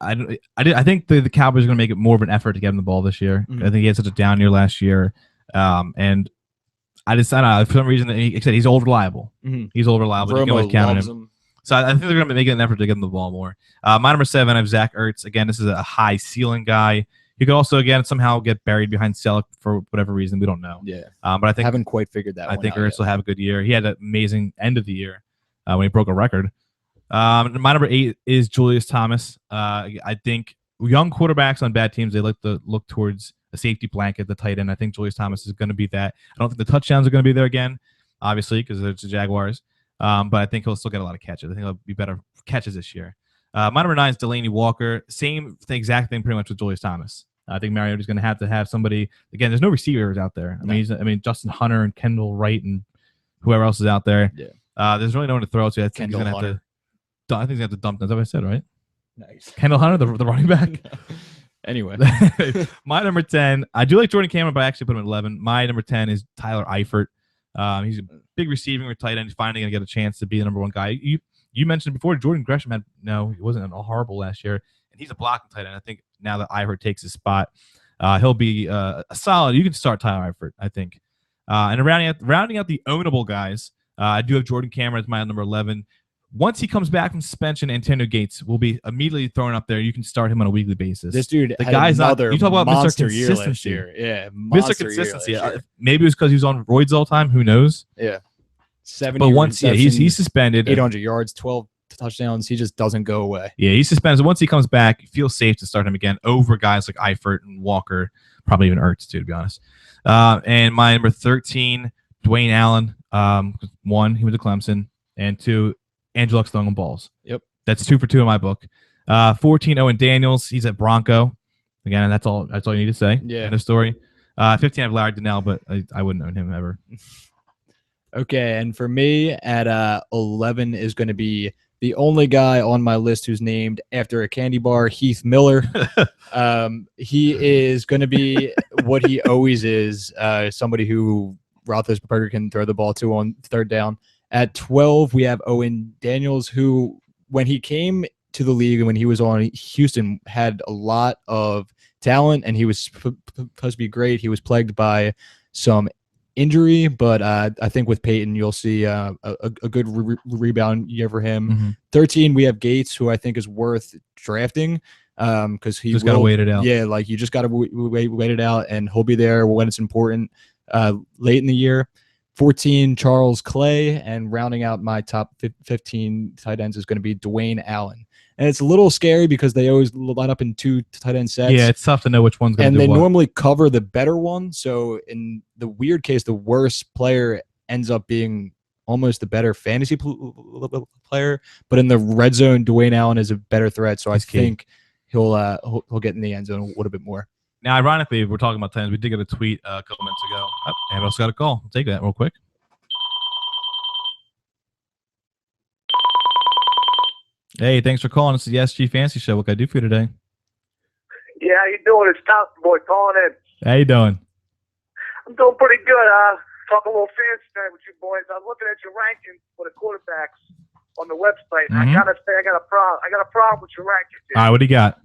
I think the Cowboys are going to make it more of an effort to get him the ball this year. Mm-hmm. I think he had such a down year last year, and I don't know, for some reason, he said he's old reliable. Mm-hmm. He's old reliable. You can always count on him. So I think they're going to make an effort to get him the ball more. My number 7, I have Zach Ertz. Again, this is a high ceiling guy. He could also, again, somehow get buried behind Selleck for whatever reason. We don't know. Yeah. But I think haven't quite figured that. I think Ertz will have a good year. He had an amazing end of the year when he broke a record. My number 8 is Julius Thomas. I think young quarterbacks on bad teams, they like to look towards a safety blanket, the tight end. I think Julius Thomas is going to be that. I don't think the touchdowns are going to be there again, obviously, because it's the Jaguars. But I think he'll still get a lot of catches. I think he'll be better catches this year. My number 9 is Delaney Walker. Same thing, exact thing pretty much with Julius Thomas. I think Mariota's going to have somebody. Again, there's no receivers out there. I mean, Justin Hunter and Kendall Wright and whoever else is out there. Yeah. There's really no one to throw to. I think he's going to have to. I think he's going to have to dump them. That's what I said, right? Nice. Kendall Hunter, the running back. Anyway, my number 10. I do like Jordan Cameron, but I actually put him at 11. My number 10 is Tyler Eifert. He's a big receiving or tight end. He's finally going to get a chance to be the number 1 guy. You mentioned before Jordan Gresham he wasn't horrible last year, and he's a blocking tight end. I think now that Eifert takes his spot, he'll be a solid. You can start Tyler Eifert, I think. And rounding out the ownable guys, I do have Jordan Cameron as my number 11. Once he comes back from suspension, Antonio Gates will be immediately thrown up there. You can start him on a weekly basis. This dude, the guy's not. You talk about Mr. year Consistency. last year. Yeah, Mr. Consistency. Maybe it was because he was on roids all the time. Who knows? Yeah, 70. But once, he's suspended. 800 yards, 12 touchdowns. He just doesn't go away. Yeah, he's suspended. So once he comes back, you feel safe to start him again over guys like Eifert and Walker, probably even Ertz too, to be honest. And my number 13, Dwayne Allen. 1, he went to Clemson, and 2, Andrew Luck's throwing balls. Yep. That's 2 for 2 in my book. 14, Owen Daniels. He's at Bronco. Again, that's all you need to say. Yeah. In the story. 15, I have Larry Donnell, but I wouldn't own him ever. Okay, and for me at 11 is going to be the only guy on my list who's named after a candy bar, Heath Miller. He is going to be what he always is, somebody who Roethlisberger can throw the ball to on 3rd down. At 12, we have Owen Daniels, who, when he came to the league and when he was on Houston, had a lot of talent, and he was supposed to be great. He was plagued by some injury, but I think with Peyton, you'll see a good rebound year for him. Mm-hmm. 13, we have Gates, who I think is worth drafting because he just got to wait it out. Yeah, like you just got to wait it out, and he'll be there when it's important late in the year. 14, Charles Clay, and rounding out my top 15 tight ends is going to be Dwayne Allen. And it's a little scary because they always line up in 2 tight end sets. Yeah, it's tough to know which one's going to do And they what. normally cover the better one. So in the weird case, the worst player ends up being almost the better fantasy player. But in the red zone, Dwayne Allen is a better threat. So I think he'll get in the end zone a little bit more. Now, ironically, if we're talking about tight ends, we did get a tweet a couple minutes ago. Oh, and we also got a call. I'll take that real quick. Hey, thanks for calling. This is the SG Fancy Show. What can I do for you today? Yeah, how you doing? It's Thompson Boy calling in. How you doing? I'm doing pretty good. Talking a little fancy tonight with you boys. I was looking at your rankings for the quarterbacks on the website. Mhm. I gotta say, I got a problem. I got a problem with your rankings. All right, what do you got?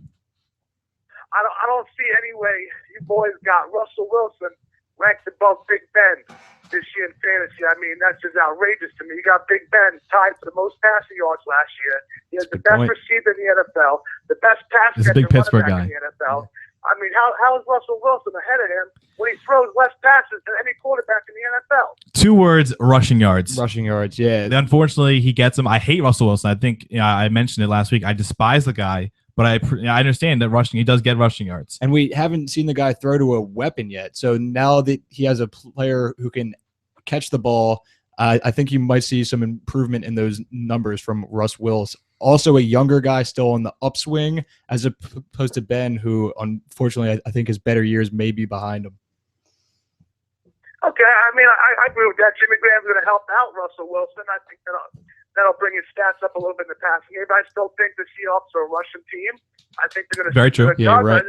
I don't see any way you boys got Russell Wilson ranked above Big Ben this year in fantasy. I mean, that's just outrageous to me. You got Big Ben tied for the most passing yards last year. He has the Good best point. receiver in the NFL, the best pass This is a catcher big Pittsburgh running back guy. in the NFL. I mean, how is Russell Wilson ahead of him when he throws less passes than any quarterback in the NFL? 2 words: rushing yards. Rushing yards, yeah. Unfortunately, he gets them. I hate Russell Wilson. I think I mentioned it last week. I despise the guy, but I understand that rushing. He does get rushing yards. And we haven't seen the guy throw to a weapon yet. So now that he has a player who can catch the ball, I think you might see some improvement in those numbers from Russ Wilson. Also, a younger guy still on the upswing, as opposed to Ben, who unfortunately I think his better years may be behind him. Okay, I mean, I agree with that. Jimmy Graham's going to help out Russell Wilson. I think that'll bring his stats up a little bit in the passing game. I still think the Seahawks are a Russian team. I think they're going to Very true. Yeah, right.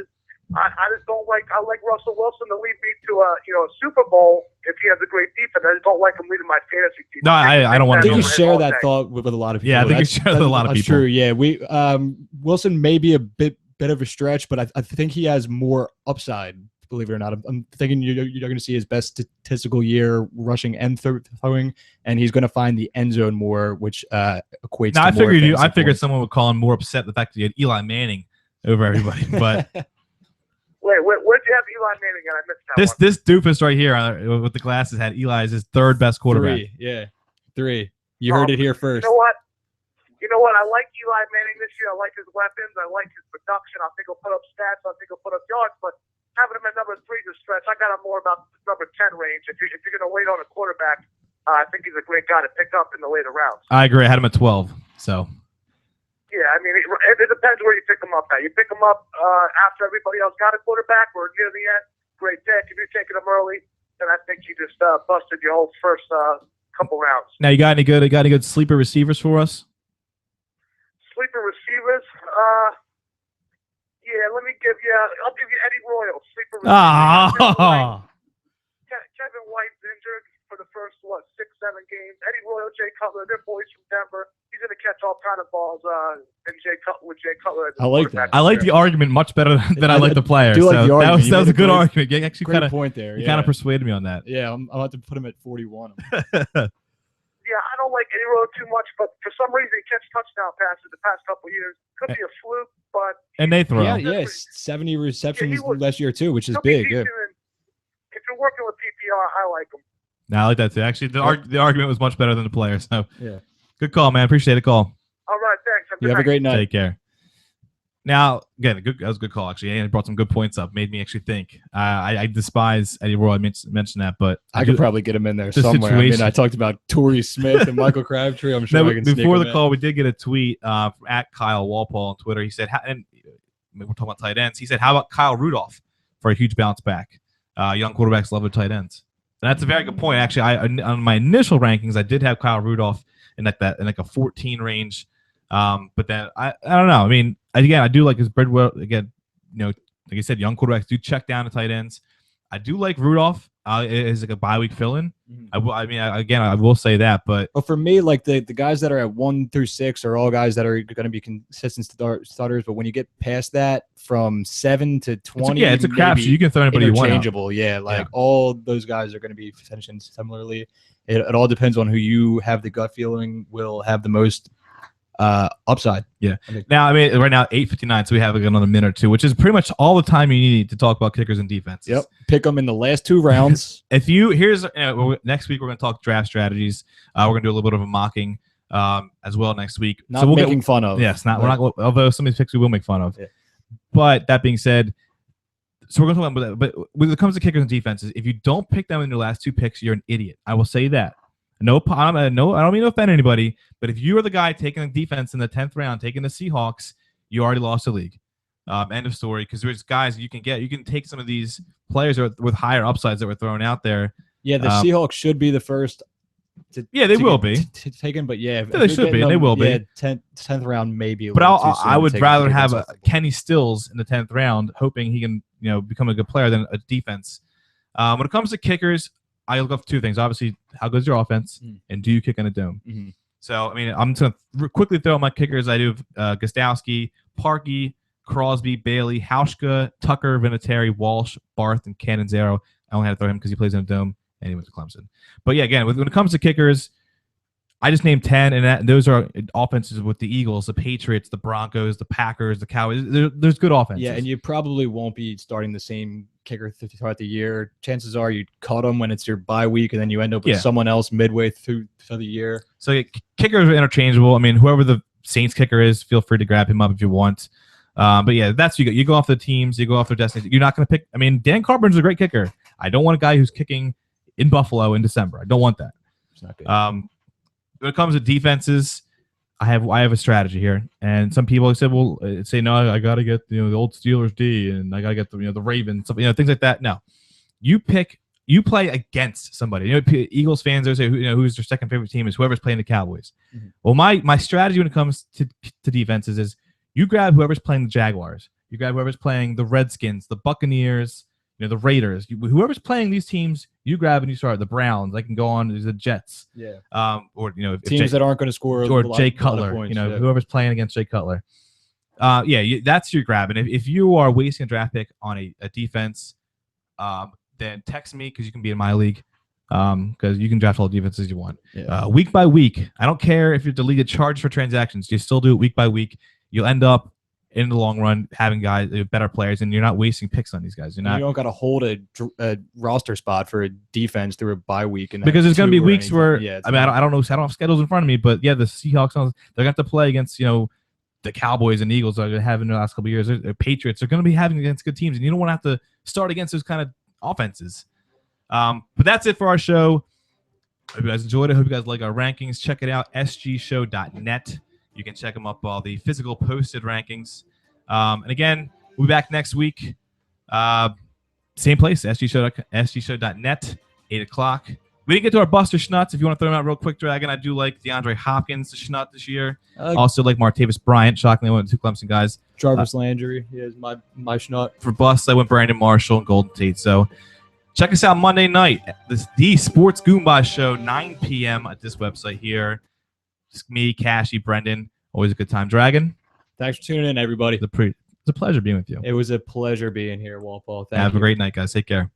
I just don't like. I like Russell Wilson to lead me to a Super Bowl if he has a great defense. I just don't like him leading my fantasy team. No, I don't want I to. think you do share all that day. thought with a lot of people. Yeah, I think you share with a lot of that's people. true. Yeah, we Wilson may be a bit of a stretch, but I think he has more upside. Believe it or not, I'm thinking you're going to see his best statistical year rushing and throwing, and he's going to find the end zone more, which equates. No, to I more figured fantasy points. someone would call him more upset the fact that he had Eli Manning over everybody. But Wait, where'd you have Eli Manning at? I missed that one. this doofus right here with the glasses had Eli as his 3rd best quarterback. 3, yeah, 3. You heard it here first. You know what? I like Eli Manning this year. I like his weapons. I like his production. I think he'll put up stats. I think he'll put up yards. But having him at number 3 is a stretch. I got him more about the number 10 range. If you're going to wait on a quarterback, I think he's a great guy to pick up in the later rounds. I agree. I had him at 12. So Yeah, I mean, it depends where you pick him up at. You pick him up after everybody else got a quarterback or near the end, great pick. If you're taking him early, then I think you just busted your whole first couple rounds. now you got any good sleeper receivers for us? Sleeper receivers, yeah, I'll give you Eddie Royal, sleeper receiver. Ah, Kevin White's injured for the first, 6-7 games. Eddie Royal, Jay Cutler, they're boys from Denver. He's going to catch all kind of balls with Jay Cutler. As I like quarterback. I like the argument much better than I like the player. do like So the argument. You that was a made a good great- argument. You actually Great kind of point there. you Yeah, kind of persuaded me on that. yeah. I'll have to put him at 41. Yeah, I don't like Eddie Royal too much, but for some reason he catches touchdown passes the past couple of years. Could be a fluke, but And they throw. Yeah, 70 receptions was- last year too, which is he'll be big. Yeah. decent, and if you're working with PPR, I like him. No, I like that too. Actually, the argument was much better than the player. So Yeah. good call, man. Appreciate the call. All right, thanks. You have a great night. Take care. Now, again, that was a good call, actually. And it brought some good points up, made me actually think. I despise Eddie Royal. I mentioned that, but I could probably get him in there the somewhere. I mean, situation- I talked about Torrey Smith and Michael Crabtree. I'm sure No, I can sneak before him the in. call, we did get a tweet from at Kyle Walpole on Twitter. He said, and we're talking about tight ends. He said, how about Kyle Rudolph for a huge bounce back? Young quarterbacks love their tight ends. And that's a very good point. Actually, on my initial rankings, I did have Kyle Rudolph in like a 14 range. But then I don't know. I mean, again, I do like his Bridwell. Again, like I said, young quarterbacks do check down to tight ends. I do like Rudolph. Is like a bye week fill-in. I will say that. But Well, for me, like the guys that are at 1 through 6 are all guys that are going to be consistent starters. But when you get past that, from 7 to 20, it's a crapshoot. maybe You can throw anybody you want. out. interchangeable. Yeah, like all those guys are going to be finishing similarly. It all depends on who you have the gut feeling will have the most upside. Yeah. Now, I mean, right now 8:59, so we have another minute or two, which is pretty much all the time you need to talk about kickers and defenses. Yep. Pick them in the last 2 rounds. Next week we're going to talk draft strategies. We're going to do a little bit of a mocking as well next week. Not making fun of. Yes, we're not. Although some of these picks we will make fun of. Yeah. But that being said, so we're going to talk about that. But when it comes to kickers and defenses, if you don't pick them in your last 2 picks, you're an idiot. I will say that. No, I don't mean to offend anybody, but if you are the guy taking the defense in the 10th round, taking the Seahawks, you already lost the league. End of story. Because there's guys you can take some of these players with higher upsides that were thrown out there. Yeah, the Seahawks should be the first Yeah, they will be taken, but yeah, they should be. They will be. Yeah, 10th round maybe. But I would rather have Kenny Stills in the 10th round, hoping he can become a good player than a defense. When it comes to kickers, I look up two things. Obviously, how good is your offense, and do you kick in a dome? Mm-hmm. So I mean, I'm just gonna quickly throw out my kickers. I do Gostowski, Parkey, Crosby, Bailey, Hauschka, Tucker, Vinatieri, Walsh, Barth, and Cannonzaro. I only had to throw him because he plays in a dome and he went to Clemson. But yeah, again, when it comes to kickers, I just named 10, and those are offenses with the Eagles, the Patriots, the Broncos, the Packers, the Cowboys. There's good offenses. Yeah, and you probably won't be starting the same kicker throughout the year. Chances are you cut them when it's your bye week, and then you end up with someone else midway through the year. So kickers are interchangeable. I mean, whoever the Saints kicker is, feel free to grab him up if you want. But yeah, that's you go off the teams, you go off their destiny. You're not going to pick. I mean, Dan Carpenter's a great kicker. I don't want a guy who's kicking in Buffalo in December. I don't want that. It's not good. When it comes to defenses, I have a strategy here, and some people said, "Well, say no, I got to get the old Steelers D, and I got to get the Ravens, things like that." No, you play against somebody. Eagles fans always say, who's their second favorite team is whoever's playing the Cowboys. Mm-hmm. Well, my strategy when it comes to defenses is you grab whoever's playing the Jaguars, you grab whoever's playing the Redskins, the Buccaneers, the Raiders. Whoever's playing these teams, you grab and you start the Browns. I can go on to the Jets. Yeah. Or teams that aren't going to score. Or Jay Cutler. Points, whoever's playing against Jay Cutler. That's your grab. And if you are wasting a draft pick on a defense, then text me because you can be in my league. Because you can draft all the defenses you want. Yeah. Week by week. I don't care if you're deleted charge for transactions. You still do it week by week. You'll end up in the long run having guys better players, and you're not wasting picks on these guys. You don't got to hold a roster spot for a defense through a bye week, and because there's going to be weeks where I don't know. I don't have schedules in front of me, but yeah, the Seahawks they're going to have to play against the Cowboys and Eagles that they have in the last couple of years. The Patriots are going to be having against good teams, and you don't want to have to start against those kind of offenses. But that's it for our show. Hope you guys enjoyed it. Hope you guys like our rankings. Check it out, sgshow.net. You can check them up, all the physical posted rankings. And again, we'll be back next week. Same place, sgshow.net, 8 o'clock. We didn't get to our Buster Schnuts. If you want to throw them out real quick, Dragon, I do like DeAndre Hopkins, the Schnut this year. Also like Martavis Bryant. Shockingly, I went with 2 Clemson guys. Jarvis Landry is my Schnut. For Busts, I went Brandon Marshall and Golden Tate. So check us out Monday night. The Sports Goombahs Show, 9 p.m. at this website here. Just me, Cashy, Brendan. Always a good time. Dragon. Thanks for tuning in, everybody. It's a pleasure being with you. It was a pleasure being here, Walpole. Thank you. Have a great night, guys. Take care.